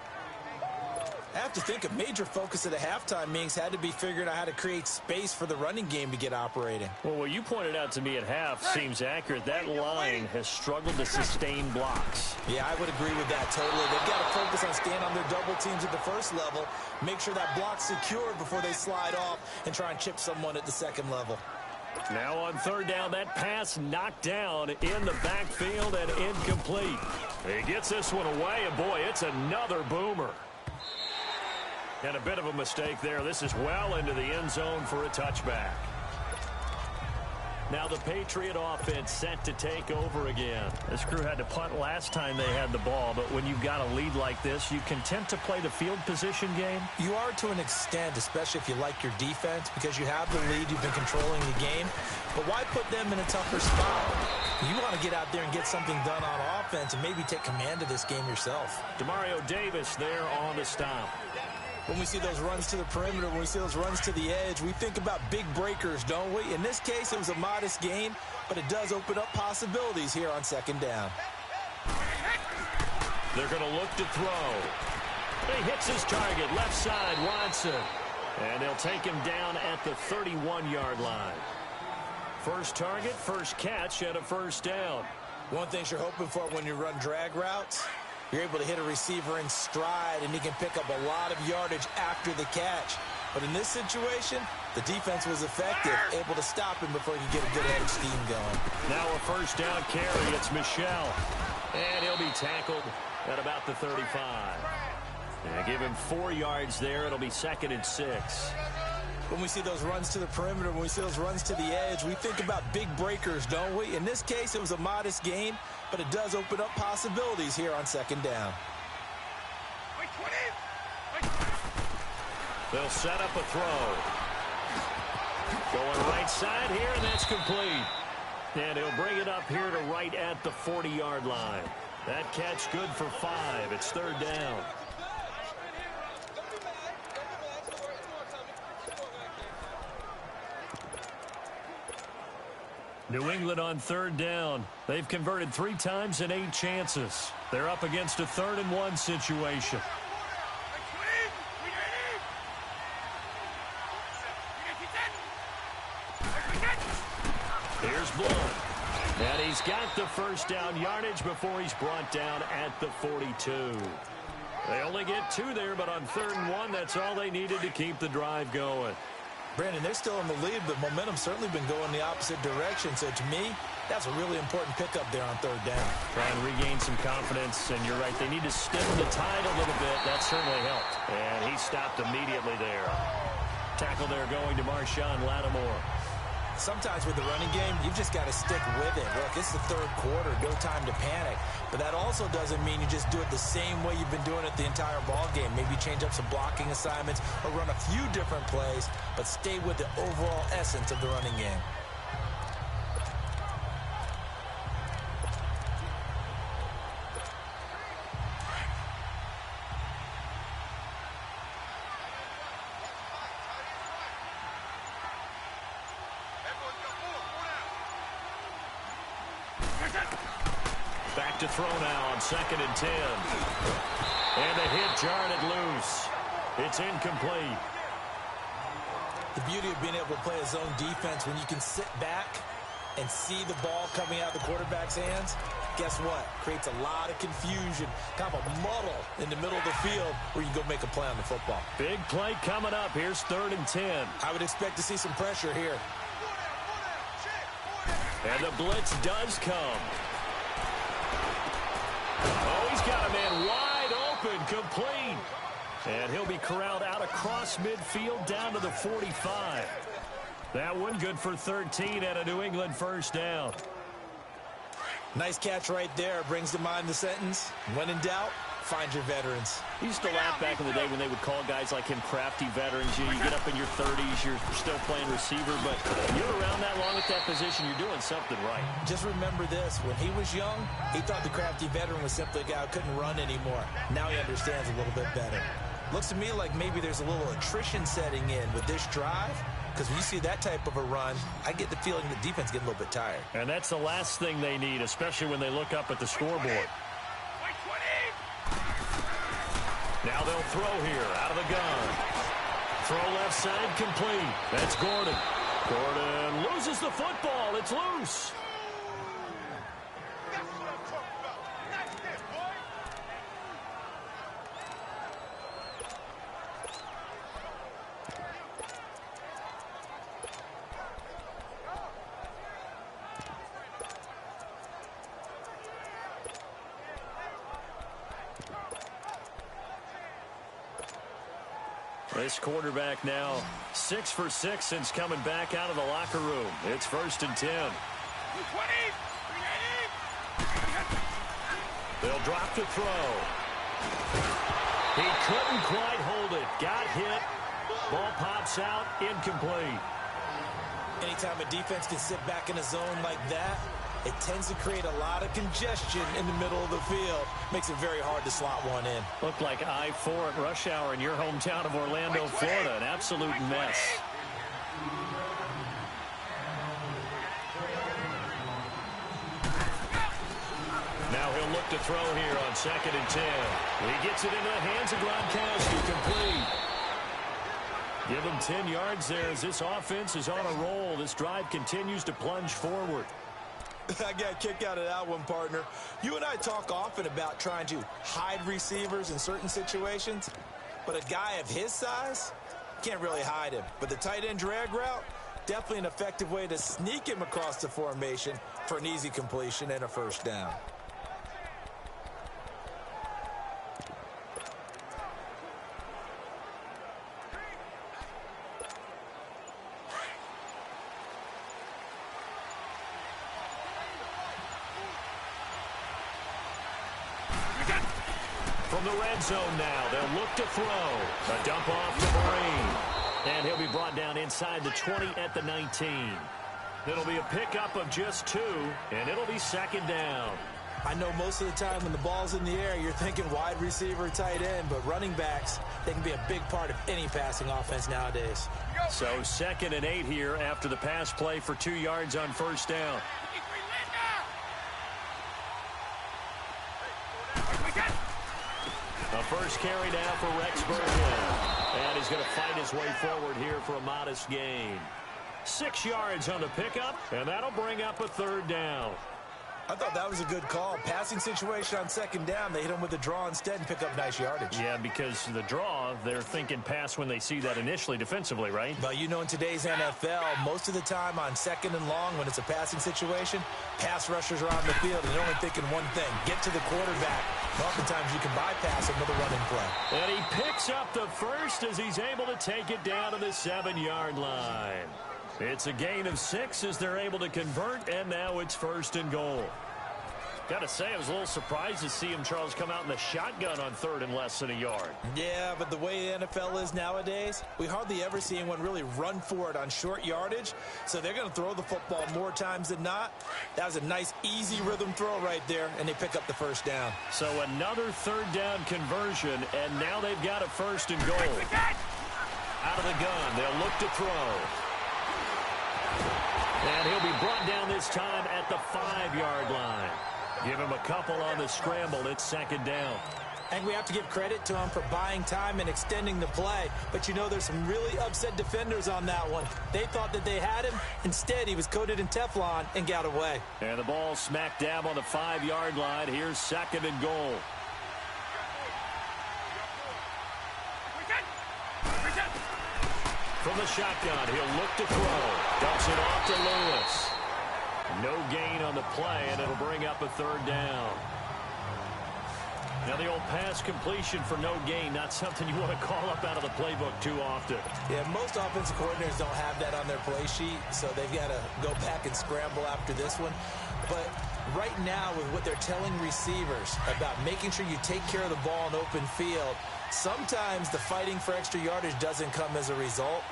I have to think a major focus of the halftime meetings had to be figuring out how to create space for the running game to get operating. Well, what you pointed out to me at half seems accurate. That line has struggled to sustain blocks. Yeah, I would agree with that totally. They've got to focus on staying on their double teams at the first level, make sure that block's secured before they slide off and try and chip someone at the second level. Now on third down, that pass knocked down in the backfield and incomplete. He gets this one away, and boy, it's another boomer. And a bit of a mistake there. This is well into the end zone for a touchback. Now the Patriot offense set to take over again. This crew had to punt last time they had the ball, but when you've got a lead like this, you content to play the field position game? You are to an extent, especially if you like your defense, because you have the lead, you've been controlling the game. But why put them in a tougher spot? You want to get out there and get something done on offense and maybe take command of this game yourself. Demario Davis there on the stop. When we see those runs to the perimeter, when we see those runs to the edge, we think about big breakers, don't we? In this case, it was a modest gain, but it does open up possibilities here on second down. They're going to look to throw. He hits his target, left side, Watson. And they'll take him down at the 31-yard line. First target, first catch, and a first down. One thing you're hoping for when you run drag routes, you're able to hit a receiver in stride, and he can pick up a lot of yardage after the catch. But in this situation, the defense was effective, able to stop him before he could get a good head of steam going. Now a first down carry. It's Michel. And he'll be tackled at about the 35. And give him 4 yards there. It'll be 2nd and 6. When we see those runs to the perimeter, when we see those runs to the edge, we think about big breakers, don't we? In this case, it was a modest gain, but it does open up possibilities here on second down. They'll set up a throw. Going right side here, and that's complete. And he'll bring it up here to right at the 40-yard line. That catch good for 5. It's third down. New England on third down. They've converted 3 times in 8 chances. They're up against a 3rd and 1 situation. Here's Blunt. And he's got the first down yardage before he's brought down at the 42. They only get 2 there, but on 3rd and 1, that's all they needed to keep the drive going. Brandon, they're still in the lead, but momentum's certainly been going the opposite direction. So to me, that's a really important pickup there on third down. Try and regain some confidence, and you're right. They need to stem the tide a little bit. That certainly helped. And he stopped immediately there. Tackle there going to Marshawn Lattimore. Sometimes with the running game, you've just got to stick with it. Look, it's the third quarter, no time to panic. But that also doesn't mean you just do it the same way you've been doing it the entire ball game. Maybe change up some blocking assignments or run a few different plays, but stay with the overall essence of the running game. Back to throw now on 2nd and 10. And the hit jarred it loose. It's incomplete. The beauty of being able to play a zone defense when you can sit back and see the ball coming out of the quarterback's hands, guess what? Creates a lot of confusion, kind of a muddle in the middle of the field where you can go make a play on the football. Big play coming up. Here's 3rd and 10. I would expect to see some pressure here. And the blitz does come. Oh, he's got a man wide open, complete. And he'll be corralled out across midfield down to the 45. That one good for 13 and a New England first down. Nice catch right there. Brings to mind the sentence, when in doubt, find your veterans. He used to laugh back in the day when they would call guys like him crafty veterans. You get up in your 30s, you're still playing receiver, but you're around that long at that position, you're doing something right. Just remember this, when he was young, he thought the crafty veteran was simply a guy who couldn't run anymore. Now he understands a little bit better. Looks to me like maybe there's a little attrition setting in with this drive, because when you see that type of a run, I get the feeling the defense getting a little bit tired. And that's the last thing they need, especially when they look up at the scoreboard. Now they'll throw here out of the gun. Throw left side complete. That's Gordon. Gordon loses the football. It's loose. That's what I'm talking about. That's it, boy. This quarterback now 6 for 6 since coming back out of the locker room. It's 1st and 10. 220. They'll drop to throw. He couldn't quite hold it. Got hit. Ball pops out. Incomplete. Anytime a defense can sit back in a zone like that, it tends to create a lot of congestion in the middle of the field. Makes it very hard to slot one in. Looked like I-4 at rush hour in your hometown of Orlando, Florida. An absolute mess. Now he'll look to throw here on 2nd and 10. He gets it into the hands of Gronkowski. Complete. Give him 10 yards there as this offense is on a roll. This drive continues to plunge forward. I got a kick out of that one, partner. You and I talk often about trying to hide receivers in certain situations, but a guy of his size can't really hide him. But the tight end drag route, definitely an effective way to sneak him across the formation for an easy completion and a 1st down. From the red zone now, they'll look to throw. A dump off to Marine. And he'll be brought down inside the 20 at the 19. It'll be a pickup of just 2, and it'll be 2nd down. I know most of the time when the ball's in the air, you're thinking wide receiver, tight end, but running backs, they can be a big part of any passing offense nowadays. So 2nd and 8 here after the pass play for 2 yards on 1st down. A first carry now for Rex Burkhead. And he's going to fight his way forward here for a modest gain. 6 yards on the pickup, and that'll bring up a 3rd down. I thought that was a good call. Passing situation on 2nd down. They hit him with a draw instead and pick up nice yardage. Yeah, because the draw, they're thinking pass when they see that initially defensively, right? But you know, in today's NFL, most of the time on 2nd and long, when it's a passing situation, pass rushers are on the field, and they're only thinking one thing, get to the quarterback. Oftentimes you can bypass him with a running play. And he picks up the 1st as he's able to take it down to the 7-yard line. It's a gain of 6 as they're able to convert, and now it's 1st and goal. Got to say, I was a little surprised to see him, Charles, come out in the shotgun on 3rd and less than a yard. Yeah, but the way the NFL is nowadays, we hardly ever see anyone really run for it on short yardage, so they're going to throw the football more times than not. That was a nice, easy rhythm throw right there, and they pick up the 1st down. So another 3rd down conversion, and now they've got a 1st and goal. Out of the gun, they'll look to throw. And he'll be brought down this time at the 5-yard line. Give him a couple on the scramble. It's 2nd down. I think we have to give credit to him for buying time and extending the play. But you know, there's some really upset defenders on that one. They thought that they had him. Instead, he was coated in Teflon and got away. And the ball smack dab on the 5-yard line. Here's 2nd and goal. From the shotgun, he'll look to throw. Dumps it off to Lewis. No gain on the play, and it'll bring up a 3rd down. Now the old pass completion for no gain, not something you want to call up out of the playbook too often. Yeah, most offensive coordinators don't have that on their play sheet, so they've got to go back and scramble after this one. But right now, with what they're telling receivers about making sure you take care of the ball in open field, sometimes the fighting for extra yardage doesn't come as a result.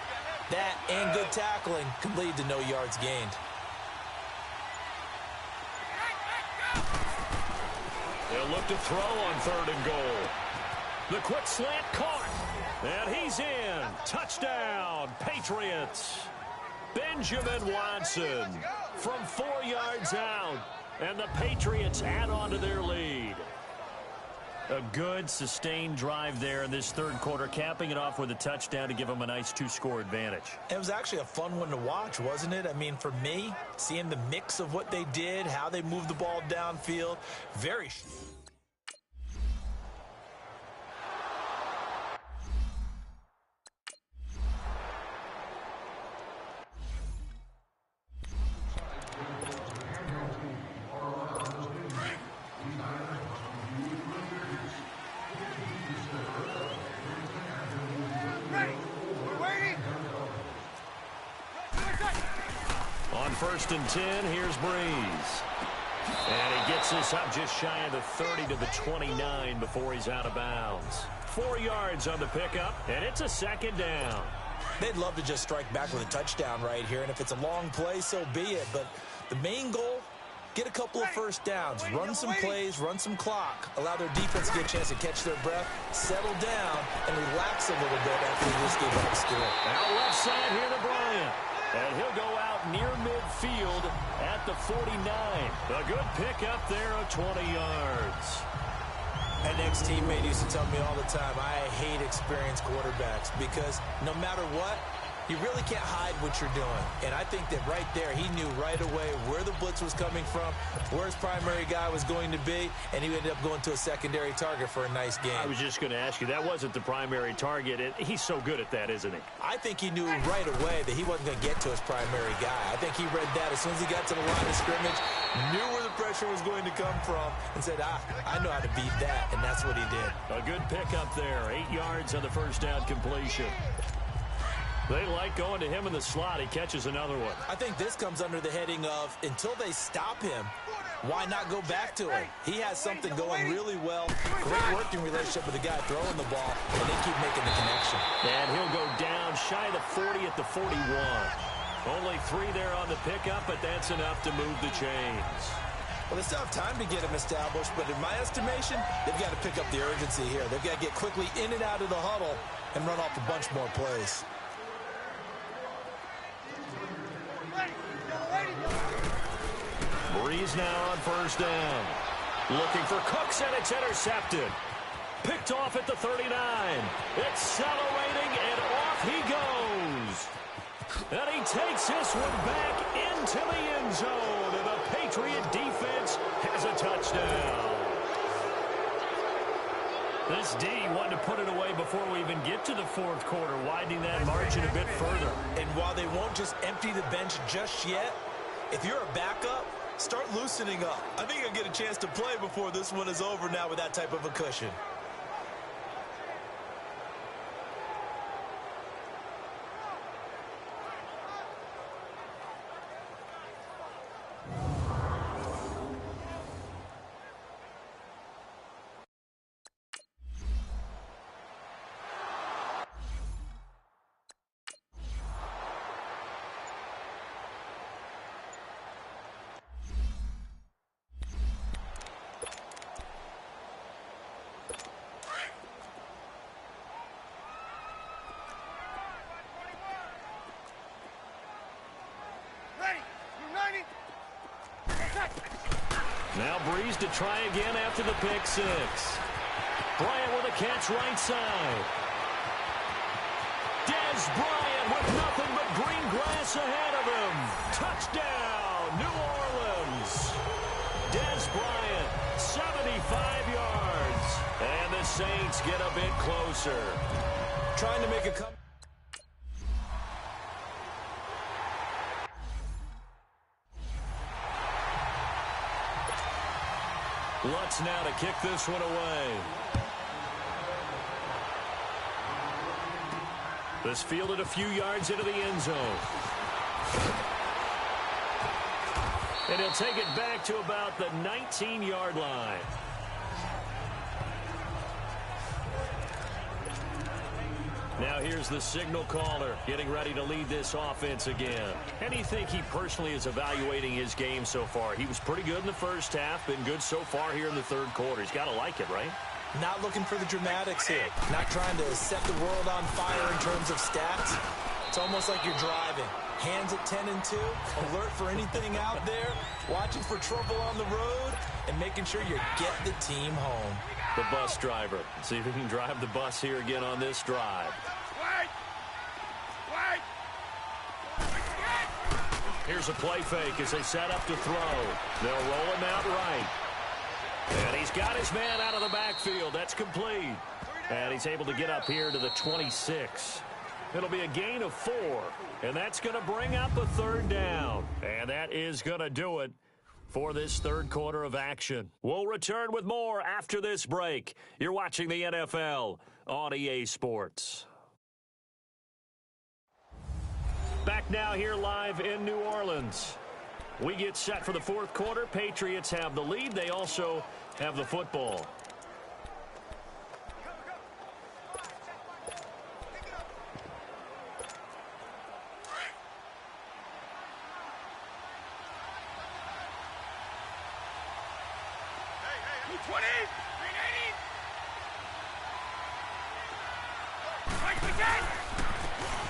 That and good tackling can lead to no yards gained. They'll look to throw on 3rd and goal. The quick slant caught. And he's in. Touchdown, Patriots. Benjamin Watson from 4 yards out. And the Patriots add on to their lead. A good, sustained drive there in this third quarter, capping it off with a touchdown to give them a nice 2-score advantage. It was actually a fun one to watch, wasn't it? I mean, for me, seeing the mix of what they did, how they moved the ball downfield, very... On 1st and 10, here's Breeze. And he gets this up just shy of the 30 to the 29 before he's out of bounds. 4 yards on the pickup, and it's a 2nd down. They'd love to just strike back with a touchdown right here, and if it's a long play, so be it. But the main goal, get a couple of first downs, run some plays, run some clock, allow their defense to get a chance to catch their breath, settle down, and relax a little bit after they just gave up a score. Now left side here to Bryant. And he'll go out near midfield at the 49. A good pickup there of 20 yards. An ex-teammate used to tell me all the time, I hate experienced quarterbacks because no matter what, you really can't hide what you're doing. And I think that right there, he knew right away where the blitz was coming from, where his primary guy was going to be, and he ended up going to a secondary target for a nice game. I was just going to ask you, that wasn't the primary target. He's so good at that, isn't he? I think he knew right away that he wasn't going to get to his primary guy. I think he read that as soon as he got to the line of scrimmage, knew where the pressure was going to come from, and said, I know how to beat that, and that's what he did. A good pickup there, 8 yards on the first down completion. They like going to him in the slot. He catches another one. I think this comes under the heading of, until they stop him, why not go back to him? He has something going really well. Great working relationship with the guy throwing the ball, and they keep making the connection. And he'll go down shy of the 40 at the 41. Only 3 there on the pickup, but that's enough to move the chains. Well, they still have time to get him established, but in my estimation, they've got to pick up the urgency here. They've got to get quickly in and out of the huddle and run off a bunch more plays. Breeze now on first down. Looking for Cooks, and it's intercepted. Picked off at the 39. Accelerating, and off he goes. And he takes this one back into the end zone. And the Patriot defense has a touchdown. This D wanted to put it away before we even get to the fourth quarter, widening that margin a bit further. And while they won't just empty the bench just yet, if you're a backup, start loosening up. I think you'll get a chance to play before this one is over now with that type of a cushion. Now Breeze to try again after the pick six. Bryant with a catch right side. Dez Bryant with nothing but green grass ahead of him. Touchdown, New Orleans. Dez Bryant, 75 yards. And the Saints get a bit closer. Trying to make a comeback. Lutz now to kick this one away. This fielded a few yards into the end zone. And he'll take it back to about the 19-yard line. Now here's the signal caller getting ready to lead this offense again. How do you think he personally is evaluating his game so far? He was pretty good in the first half, been good so far here in the third quarter. He's got to like it, right? Not looking for the dramatics here. Not trying to set the world on fire in terms of stats. It's almost like you're driving. Hands at 10 and 2, alert for anything out there, watching for trouble on the road, and making sure you get the team home. the bus driver. See if he can drive the bus here again on this drive. Here's a play fake as they set up to throw. They'll roll him out right. And he's got his man out of the backfield. That's complete. And he's able to get up here to the 26. It'll be a gain of 4. And that's going to bring up a third down. And that is going to do it for this third quarter of action. We'll return with more after this break. You're watching the NFL on EA Sports. Back now here live in New Orleans. We get set for the fourth quarter. Patriots have the lead. They also have the football.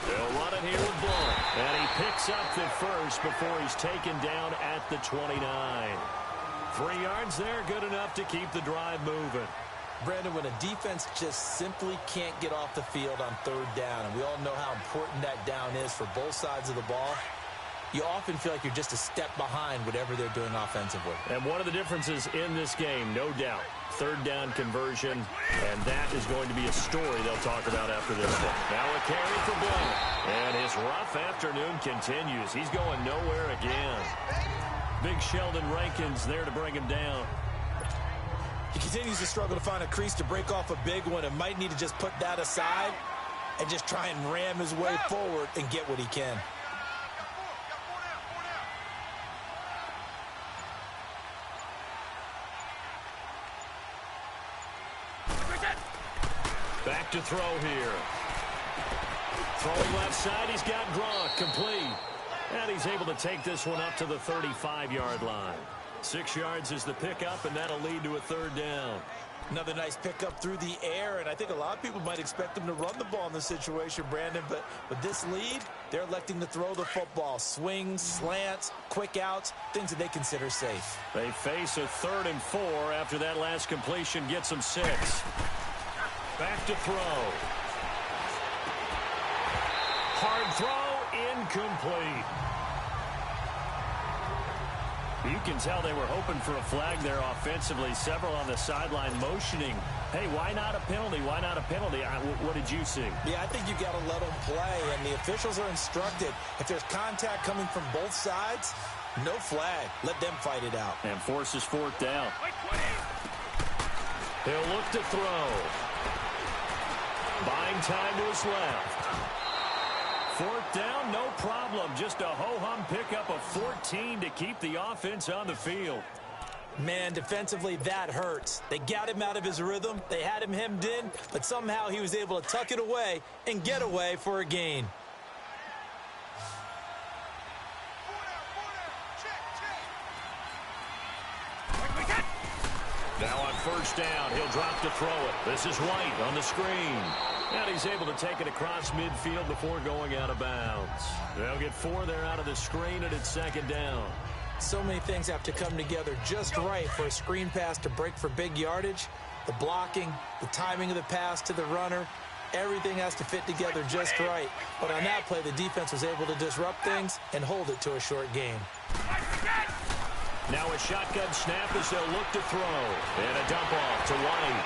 They'll run it here with Blunt. And he picks up the first before he's taken down at the 29. 3 yards there, good enough to keep the drive moving. Brandon, when a defense just simply can't get off the field on third down, and we all know how important that down is for both sides of the ball, you often feel like you're just a step behind whatever they're doing offensively. And one of the differences in this game, no doubt, third down conversion, and that is going to be a story they'll talk about after this one. Now a carry for Blunt, and his rough afternoon continues. He's going nowhere again. Big Sheldon Rankins there to bring him down. He continues to struggle to find a crease to break off a big one and might need to just put that aside and just try and ram his way forward and get what he can. Back to throw here. Throwing left side, he's got Gronk complete. And he's able to take this one up to the 35-yard line. 6 yards is the pickup, and that'll lead to a third down. Another nice pickup through the air, and I think a lot of people might expect him to run the ball in this situation, Brandon, but with this lead, they're electing to throw the football. Swings, slants, quick outs, things that they consider safe. They face a 3rd and 4 after that last completion gets them 6. Back to throw. Hard throw, incomplete. You can tell they were hoping for a flag there offensively. Several on the sideline motioning. Hey, why not a penalty? Why not a penalty? What did you see? Yeah, I think you got to let them play, and the officials are instructed. If there's contact coming from both sides, no flag. Let them fight it out. And forces 4th down. He'll look to throw. Buying time to his left. 4th down, no problem. Just a ho-hum pickup of 14 to keep the offense on the field. Man, defensively, that hurts. They got him out of his rhythm. They had him hemmed in, but somehow he was able to tuck it away and get away for a gain. Now on 1st down, he'll drop to throw it. This is White on the screen. And he's able to take it across midfield before going out of bounds. They'll get 4 there out of the screen, and it's 2nd down. So many things have to come together just right for a screen pass to break for big yardage. The blocking, the timing of the pass to the runner, everything has to fit together just right. But on that play, the defense was able to disrupt things and hold it to a short gain. Now a shotgun snap as they'll look to throw. And a dump off to White.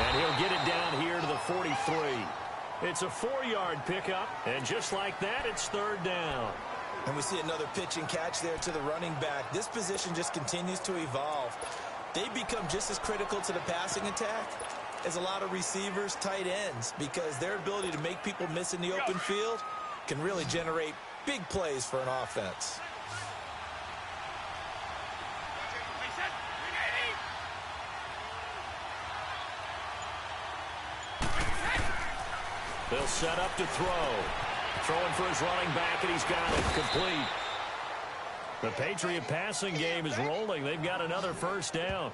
And he'll get it down here to the 43. It's a 4-yard pickup. And just like that, it's 3rd down. And we see another pitch and catch there to the running back. This position just continues to evolve. They become just as critical to the passing attack as a lot of receivers, tight ends, because their ability to make people miss in the open field can really generate big plays for an offense. They'll set up to throw. Throwing for his running back, and he's got it complete. The Patriot passing game is rolling. They've got another 1st down.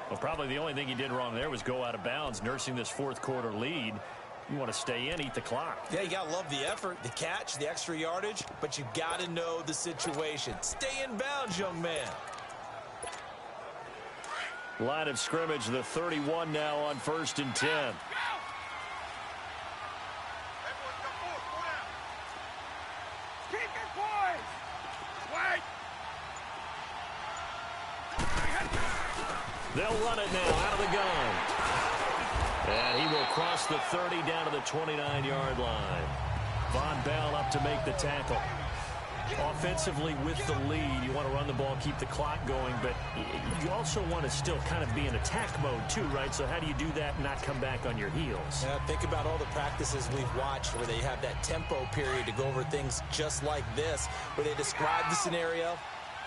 Well, probably the only thing he did wrong there was go out of bounds, nursing this 4th quarter lead. You want to stay in, eat the clock. Yeah, you got to love the effort, the catch, the extra yardage, but you got to know the situation. Stay in bounds, young man. Line of scrimmage, the 31 now on 1st and 10. Everyone come forward. Go down. Keep it, boys. Wait. They'll run it now out of the gun. And he will cross the 30 down to the 29-yard line. Von Bell up to make the tackle. Offensively with the lead, you want to run the ball, keep the clock going, but you also want to still kind of be in attack mode too, right? So how do you do that and not come back on your heels? Yeah, think about all the practices we've watched where they have that tempo period to go over things just like this, where they describe the scenario,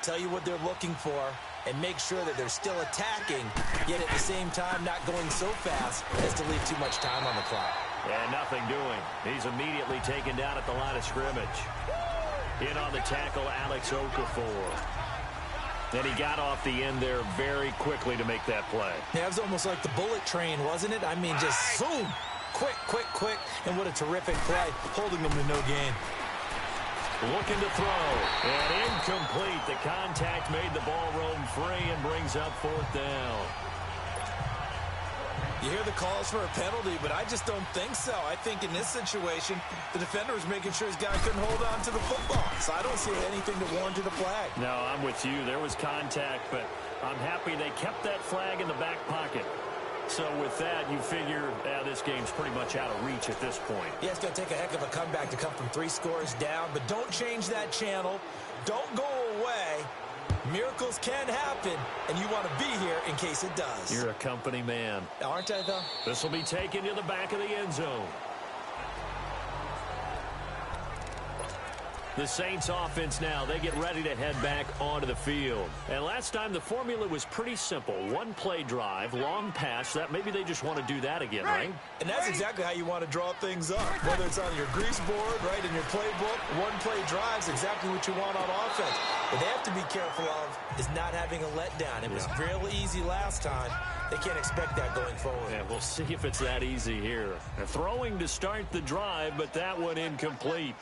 tell you what they're looking for, and make sure that they're still attacking, yet at the same time not going so fast as to leave too much time on the clock. And nothing doing. He's immediately taken down at the line of scrimmage. In on the tackle, Alex Okafor. Then he got off the end there very quickly to make that play. Yeah, it was almost like the bullet train, wasn't it? I mean, just zoom, quick, quick, quick, and what a terrific play, holding them to no gain. Looking to throw, and incomplete. The contact made the ball roam free and brings up 4th down. You hear the calls for a penalty, but I just don't think so. I think in this situation, the defender was making sure his guy couldn't hold on to the football. So I don't see anything to warrant a flag. No, I'm with you. There was contact, but I'm happy they kept that flag in the back pocket. So with that, you figure this game's pretty much out of reach at this point. Yeah, it's going to take a heck of a comeback to come from 3 scores down, but don't change that channel. Don't go away. Miracles can happen, and you want to be here in case it does. You're a company man. Aren't I, though? This will be taken to the back of the end zone. The Saints offense now, they get ready to head back onto the field. And last time the formula was pretty simple. 1 play drive, long pass. That maybe they just want to do that again, right? And that's exactly how you want to draw things up. Whether it's on your grease board, right, in your playbook, 1 play drive's exactly what you want on offense. What they have to be careful of is not having a letdown. It was real easy last time. They can't expect that going forward. Yeah, we'll see if it's that easy here. They're throwing to start the drive, but that one incomplete.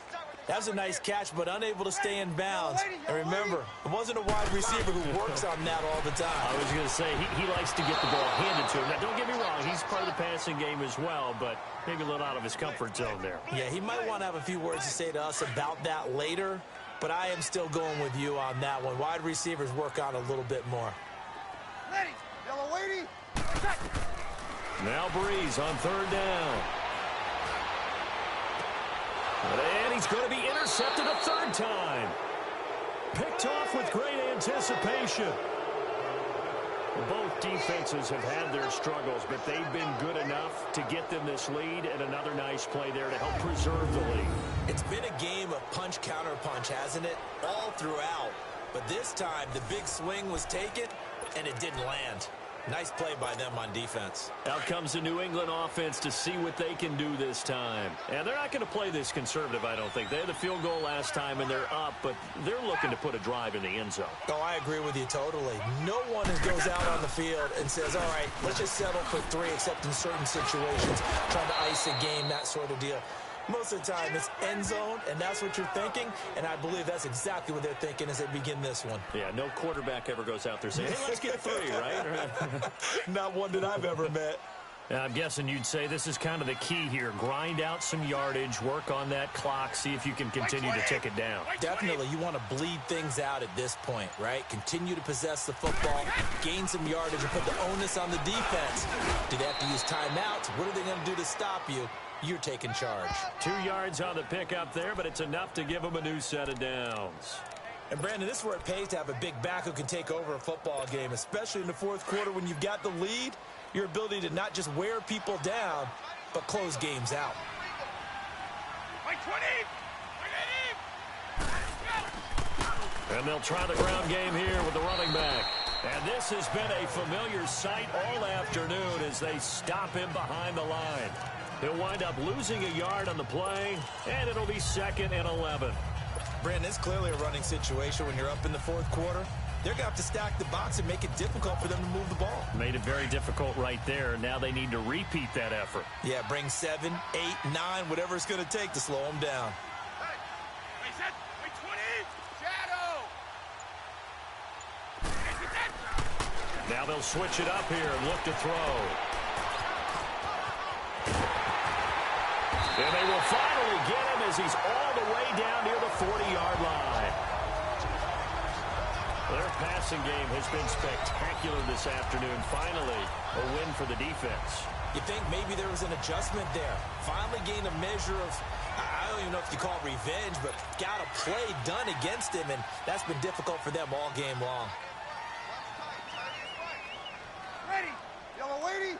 That was a nice catch, but unable to stay in bounds. And remember, it wasn't a wide receiver who works on that all the time. I was going to say, he likes to get the ball handed to him. Now, don't get me wrong, he's part of the passing game as well, but maybe a little out of his comfort zone there. Yeah, he might want to have a few words to say to us about that later, but I am still going with you on that one. Wide receivers work on a little bit more. Ready. Yellow lady. Now Breeze on 3rd down. And he's going to be intercepted a 3rd time. Picked off with great anticipation. Both defenses have had their struggles, but they've been good enough to get them this lead, and another nice play there to help preserve the lead. It's been a game of punch-counterpunch, hasn't it? All throughout. But this time, the big swing was taken, and it didn't land. Nice play by them on defense. Out comes the New England offense to see what they can do this time. And they're not going to play this conservative, I don't think. They had the field goal last time, and they're up, but they're looking to put a drive in the end zone. Oh, I agree with you totally. No one goes out on the field and says, all right, let's just settle for 3, except in certain situations, trying to ice a game, that sort of deal. Most of the time, it's end zone, and that's what you're thinking, and I believe that's exactly what they're thinking as they begin this one. Yeah, no quarterback ever goes out there saying, hey, let's get 3, right? Not one that I've ever met. I'm guessing you'd say this is kind of the key here. Grind out some yardage, work on that clock, see if you can continue to tick it down. Definitely, you want to bleed things out at this point, right? Continue to possess the football, gain some yardage, and put the onus on the defense. Do they have to use timeouts? What are they going to do to stop you? You're taking charge. 2 yards on the pickup there, but it's enough to give them a new set of downs. And, Brandon, this is where it pays to have a big back who can take over a football game, especially in the 4th quarter when you've got the lead. Your ability to not just wear people down, but close games out. And they'll try the ground game here with the running back. And this has been a familiar sight all afternoon as they stop him behind the line. He'll wind up losing a yard on the play, and it'll be 2nd and 11. Brandon, it's clearly a running situation when you're up in the 4th quarter. They're going to have to stack the box and make it difficult for them to move the ball. Made it very difficult right there. Now they need to repeat that effort. Yeah, bring 7, 8, 9, whatever it's going to take to slow them down. Now they'll switch it up here and look to throw. And they will finally get him as he's all the way down near the 40-yard line. Their passing game has been spectacular this afternoon. Finally, a win for the defense. You think maybe there was an adjustment there. Finally gained a measure of, I don't even know if you call it revenge, but got a play done against him, and that's been difficult for them all game long. Ready. Yellow lady.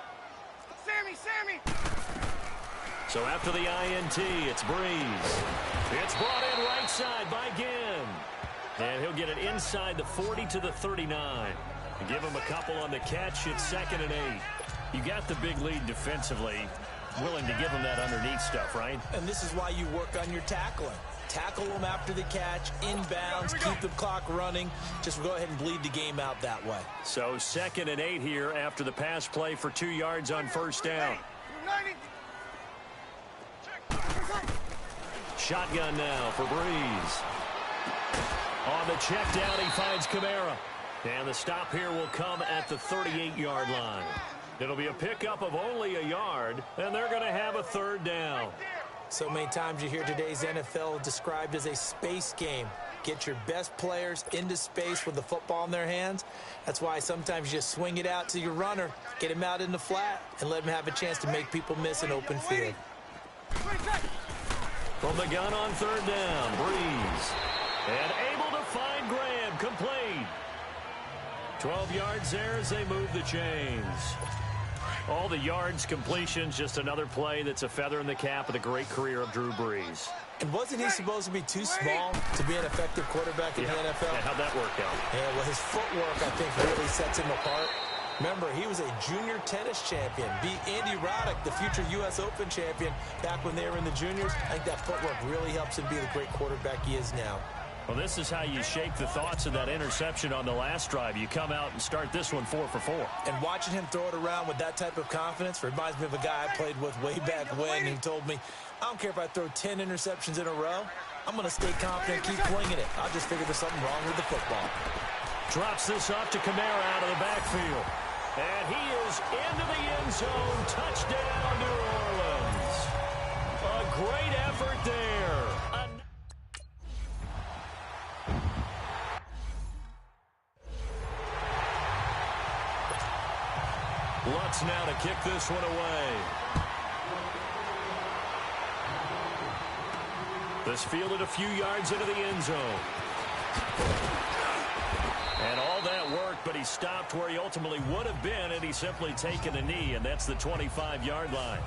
Sammy. So after the INT, it's Breeze. It's brought in right side by Ginn. And he'll get it inside the 40 to the 39. Give him a couple on the catch. It's 2nd and 8. You got the big lead defensively. Willing to give him that underneath stuff, right? And this is why you work on your tackling. Tackle them after the catch, inbounds, keep the clock running. Just go ahead and bleed the game out that way. So 2nd and 8 here after the pass play for 2 yards on first down. Shotgun now for Breeze. On the check down, he finds Kamara. And the stop here will come at the 38-yard line. It'll be a pickup of only a yard, and they're going to have a 3rd down. So many times you hear today's NFL described as a space game. Get your best players into space with the football in their hands. That's why sometimes you just swing it out to your runner, get him out in the flat, and let him have a chance to make people miss an open field. From the gun on 3rd down, Breeze. And able to find Graham, complete. 12 yards there as they move the chains. All the yards, completions, just another play that's a feather in the cap of the great career of Drew Brees. And wasn't he supposed to be too small to be an effective quarterback in the NFL? Yeah, how'd that work out? Yeah, well, his footwork, I think, really sets him apart. Remember, he was a junior tennis champion, beat Andy Roddick, the future U.S. Open champion, back when they were in the juniors. I think that footwork really helps him be the great quarterback he is now. Well, this is how you shake the thoughts of that interception on the last drive. You come out and start this one 4 for 4. And watching him throw it around with that type of confidence reminds me of a guy I played with way back when who told me, I don't care if I throw 10 interceptions in a row. I'm going to stay confident, keep winging it. I'll just figure there's something wrong with the football. Drops this off to Kamara out of the backfield. And he is into the end zone. Touchdown, New Orleans. A great effort there. Lutz now to kick this one away. This fielded a few yards into the end zone. And all that worked, but he stopped where he ultimately would have been, and he's simply taken a knee, and that's the 25-yard line.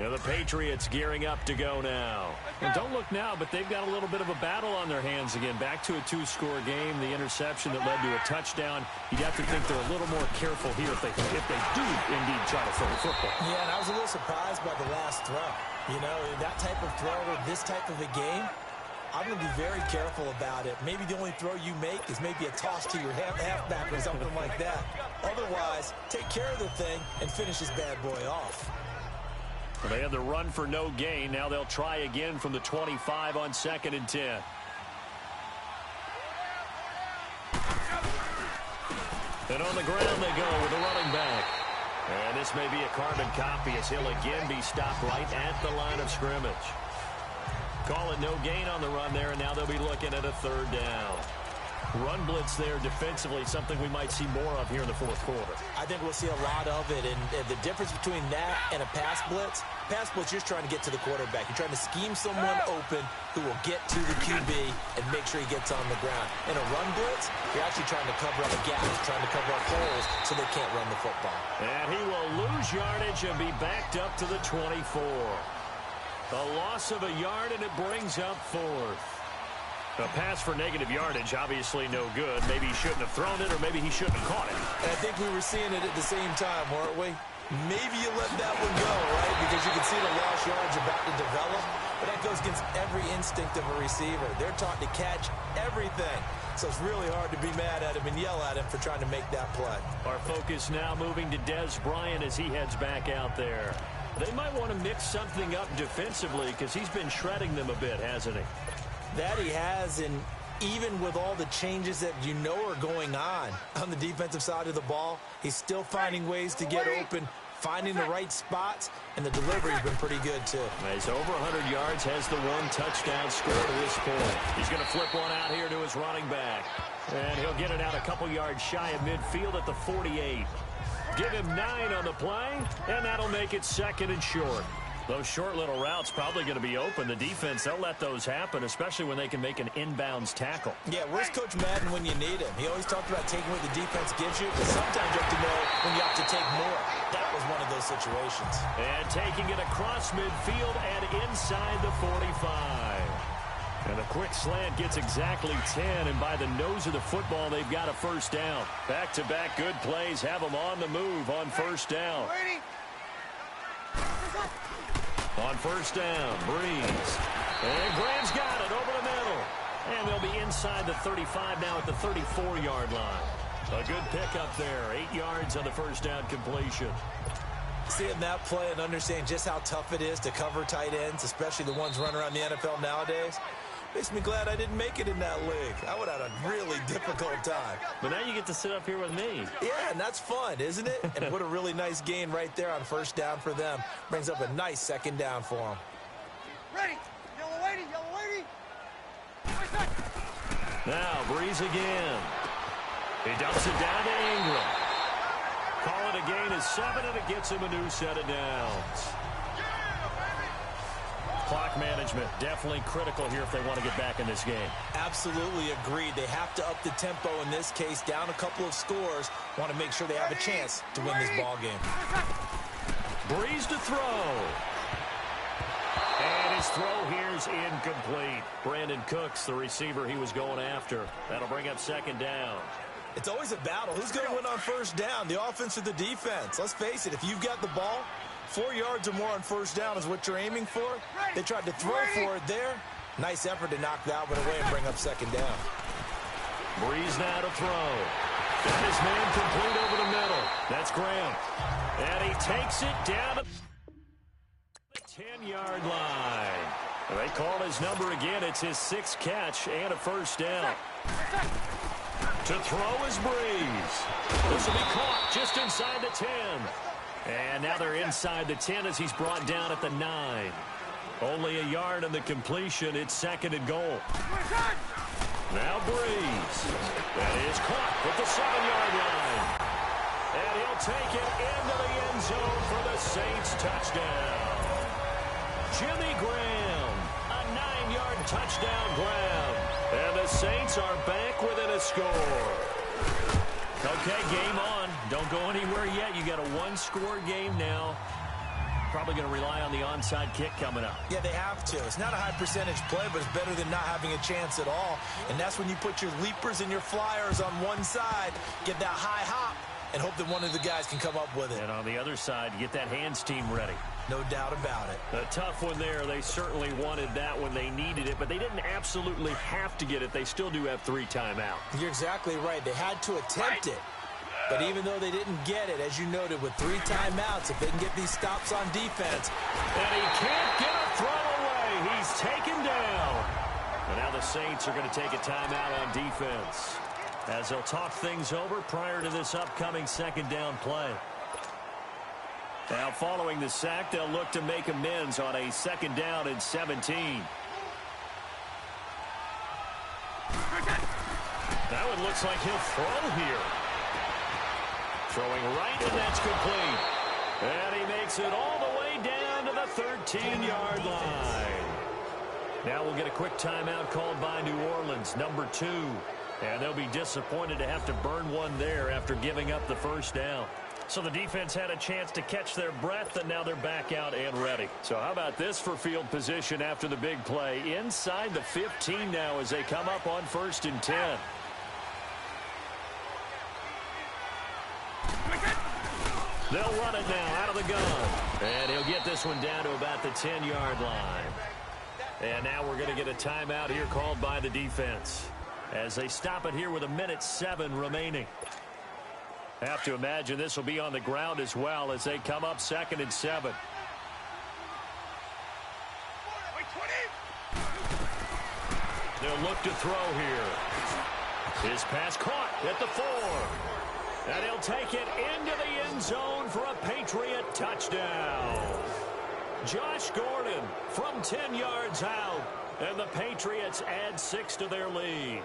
And the Patriots gearing up to go now. And don't look now, but they've got a little bit of a battle on their hands again. Back to a 2-score game. The interception that led to a touchdown. You'd have to think they're a little more careful here if they do indeed try to throw the football. Yeah, and I was a little surprised by the last throw. You know, that type of throw with this type of a game, I'm going to be very careful about it. Maybe the only throw you make is maybe a toss to your halfback or something like that. Otherwise, take care of the thing and finish this bad boy off. Well, they had the run for no gain. Now they'll try again from the 25 on 2nd and 10. And on the ground they go with the running back. And this may be a carbon copy as he'll again be stopped right at the line of scrimmage. Call it no gain on the run there, and now they'll be looking at a 3rd down. Run blitz there defensively, something we might see more of here in the 4th quarter. I think we'll see a lot of it, and the difference between that and a pass blitz, you're just trying to get to the quarterback. You're trying to scheme someone open who will get to the QB and make sure he gets on the ground. In a run blitz, you're actually trying to cover up gaps, trying to cover up holes so they can't run the football. And he will lose yardage and be backed up to the 24. A loss of a yard, and it brings up 4th. A pass for negative yardage, obviously no good. Maybe he shouldn't have thrown it, or maybe he shouldn't have caught it. And I think we were seeing it at the same time, weren't we? Maybe you let that one go, right? Because you can see the lost yards about to develop. But that goes against every instinct of a receiver. They're taught to catch everything. So it's really hard to be mad at him and yell at him for trying to make that play. Our focus now moving to Des Bryant as he heads back out there. They might want to mix something up defensively because he's been shredding them a bit, hasn't he? That he has, and even with all the changes that you know are going on the defensive side of the ball, he's still finding ways to get open, finding the right spots, and the delivery's been pretty good, too. He's over 100 yards, has the one touchdown score to this point. He's going to flip one out here to his running back. And he'll get it out a couple yards shy of midfield at the 48. Give him 9 on the play, and that'll make it 2nd and short. Those short little routes probably going to be open. The defense, they'll let those happen, especially when they can make an inbounds tackle. Yeah, where's Coach Madden when you need him? He always talked about taking what the defense gives you, but sometimes you have to know when you have to take more. That was one of those situations. And taking it across midfield and inside the 45. And a quick slant gets exactly 10, and by the nose of the football, they've got a first down. Back-to-back good plays have them on the move on first down. On first down, Breeze. And Graham's got it over the middle. And they'll be inside the 35 now at the 34-yard line. A good pickup there. 8 yards on the first down completion. Seeing that play and understanding just how tough it is to cover tight ends, especially the ones running around the NFL nowadays, makes me glad I didn't make it in that league. I would have had a really difficult time. But now you get to sit up here with me. Yeah, and that's fun, isn't it? And what a really nice gain right there on first down for them. Brings up a nice 2nd down for them. Ready. Yellow lady, yellow lady. Now, Breeze again. He dumps it down to Ingram. Call it a gain of 7, and it gets him a new set of downs. Clock management, definitely critical here if they want to get back in this game. Absolutely agreed. They have to up the tempo in this case, down a couple of scores. Want to make sure they have a chance to win this ball game. Breeze to throw. And his throw here's incomplete. Brandon Cooks, the receiver he was going after. That'll bring up 2nd down. It's always a battle. Who's going to win on first down, the offense or the defense? Let's face it, if you've got the ball, 4 yards or more on first down is what you're aiming for. They tried to throw for it there. Nice effort to knock that one away and bring up 2nd down. Breeze now to throw. Got his man complete over the middle. That's Graham. And he takes it down to the 10-yard line. They call his number again. It's his 6th catch and a first down. To throw is Breeze. This will be caught just inside the 10. And now they're inside the 10 as he's brought down at the 9. Only a yard on the completion. It's 2nd and goal. Now Breeze. That is caught at the 7-yard line. And he'll take it into the end zone for the Saints touchdown. Jimmy Graham. A 9-yard touchdown grab. And the Saints are back within a score. Okay, game on. Don't go anywhere yet. You got a 1-score game now. Probably going to rely on the onside kick coming up. Yeah, they have to. It's not a high percentage play, but it's better than not having a chance at all. And that's when you put your leapers and your flyers on one side, get that high hop, and hope that one of the guys can come up with it. And on the other side, get that hands team ready. No doubt about it. A tough one there. They certainly wanted that when they needed it, but they didn't absolutely have to get it. They still do have 3 timeouts. You're exactly right. They had to attempt it. But even though they didn't get it, as you noted, with 3 timeouts, if they can get these stops on defense. And he can't get a throw away. He's taken down. And now the Saints are going to take a timeout on defense as they'll talk things over prior to this upcoming 2nd down play. Now following the sack, they'll look to make amends on a 2nd down and 17. That one looks like he'll throw here. Throwing right, and that's complete. And he makes it all the way down to the 13-yard line. Now we'll get a quick timeout called by New Orleans, number 2. And they'll be disappointed to have to burn one there after giving up the first down. So the defense had a chance to catch their breath, and now they're back out and ready. So how about this for field position after the big play? Inside the 15 now as they come up on 1st and 10. They'll run it now out of the gun. And he'll get this one down to about the 10-yard line. And now we're going to get a timeout here called by the defense as they stop it here with 1:07 remaining. Have to imagine this will be on the ground as well as they come up 2nd and 7. They'll he'll look to throw here. His pass caught at the 4. And he'll take it into the end zone for a Patriot touchdown. Josh Gordon from 10 yards out. And the Patriots add 6 to their lead.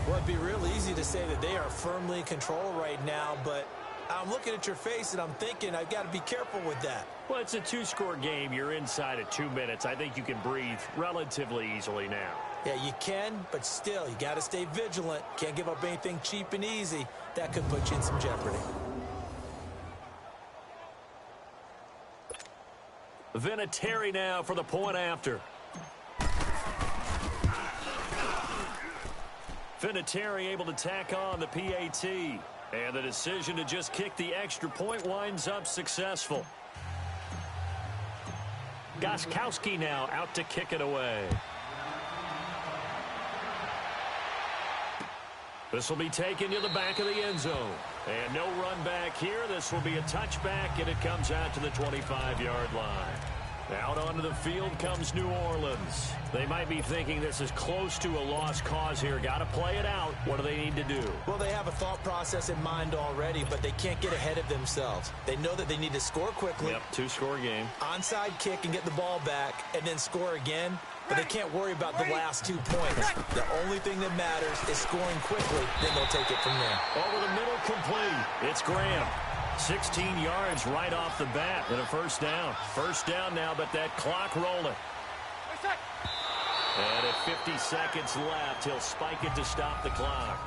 Well, it'd be real easy to say that they are firmly in control right now, but I'm looking at your face and I'm thinking I've got to be careful with that. Well, it's a 2-score game. You're inside at 2 minutes. I think you can breathe relatively easily now. Yeah, you can, but still, you got to stay vigilant. Can't give up anything cheap and easy. That could put you in some jeopardy. Vinatieri now for the point after. Vinatieri able to tack on the PAT. And the decision to just kick the extra point winds up successful. Gostkowski now out to kick it away. This will be taken to the back of the end zone. And no run back here. This will be a touchback, and it comes out to the 25-yard line. Out onto the field comes New Orleans. They might be thinking this is close to a lost cause here. Got to play it out. What do they need to do? Well, they have a thought process in mind already, but they can't get ahead of themselves. They know that they need to score quickly. Yep, 2-score game. Onside kick and get the ball back and then score again. But they can't worry about the last 2 points. The only thing that matters is scoring quickly. Then they'll take it from there. Over the middle, complete. It's Graham. 16 yards right off the bat and a first down. First down now, but that clock rolling. And at 50 seconds left, he'll spike it to stop the clock.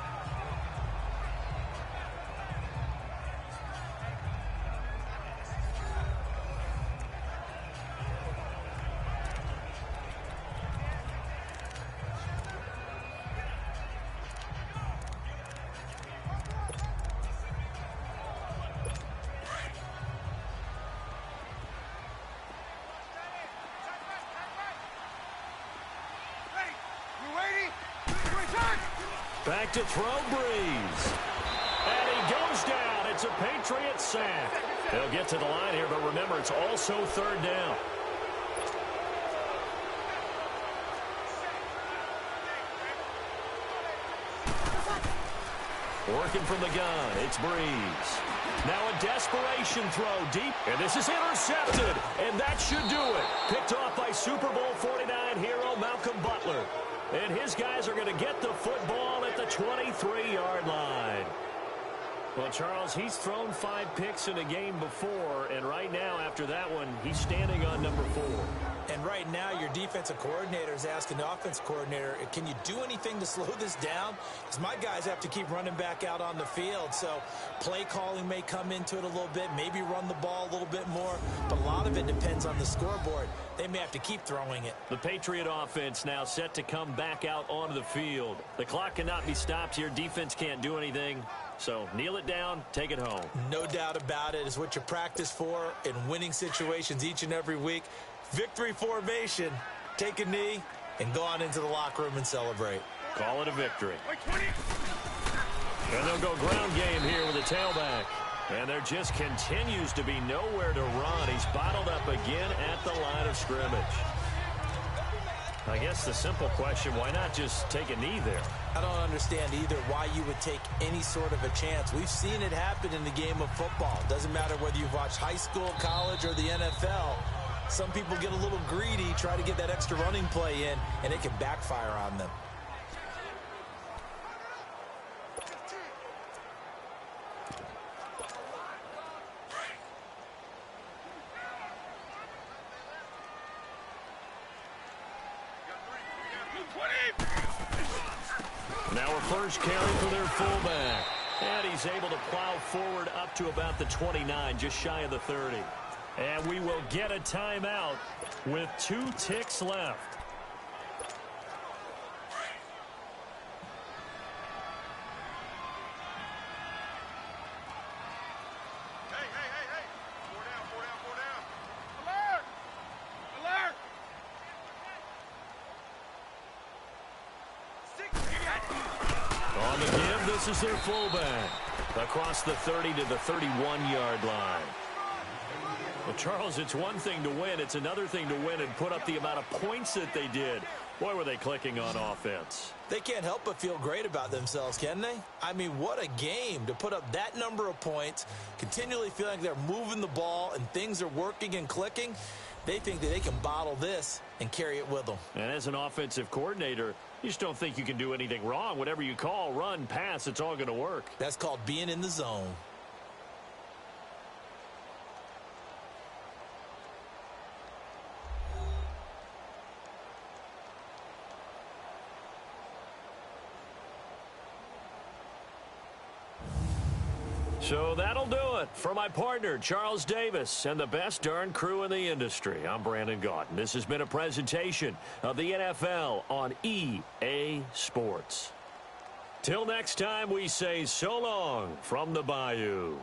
Back to throw, Breeze. And he goes down. It's a Patriot sack. They'll get to the line here, but remember, it's also third down. Working from the gun, it's Breeze. Now a desperation throw deep, and this is intercepted, and that should do it. Picked off by Super Bowl 49 hero Malcolm Butler. And his guys are going to get the football at the 23-yard line. Well, Charles, he's thrown 5 picks in a game before, and right now, after that one, he's standing on number 4. And right now, your defensive coordinator is asking the offense coordinator, can you do anything to slow this down? Because my guys have to keep running back out on the field. So play calling may come into it a little bit, maybe run the ball a little bit more. But a lot of it depends on the scoreboard. They may have to keep throwing it. The Patriot offense now set to come back out onto the field. The clock cannot be stopped here. Defense can't do anything. So kneel it down, take it home. No doubt about it. It's what you practice for in winning situations each and every week. Victory formation. Take a knee and go on into the locker room and celebrate. Call it a victory. And they'll go ground game here with a tailback. And there just continues to be nowhere to run. He's bottled up again at the line of scrimmage. I guess the simple question, why not just take a knee there? I don't understand either why you would take any sort of a chance. We've seen it happen in the game of football. Doesn't matter whether you've watched high school, college, or the NFL. Some people get a little greedy, try to get that extra running play in, and it can backfire on them. Now a first carry for their fullback. And he's able to plow forward up to about the 29, just shy of the 30. And we will get a timeout with 2 ticks left. Hey. 4 down. Alert! On the give, this is their fullback. Across the 30 to the 31-yard line. Well, Charles, it's one thing to win. It's another thing to win and put up the amount of points that they did. Boy, were they clicking on offense. They can't help but feel great about themselves, can they? I mean, what a game to put up that number of points, continually feeling like they're moving the ball and things are working and clicking. They think that they can bottle this and carry it with them. And as an offensive coordinator, you just don't think you can do anything wrong. Whatever you call, run, pass, it's all going to work. That's called being in the zone. So that'll do it. For my partner, Charles Davis, and the best darn crew in the industry, I'm Brandon Gaudin. This has been a presentation of the NFL on EA Sports. Till next time, we say so long from the Bayou.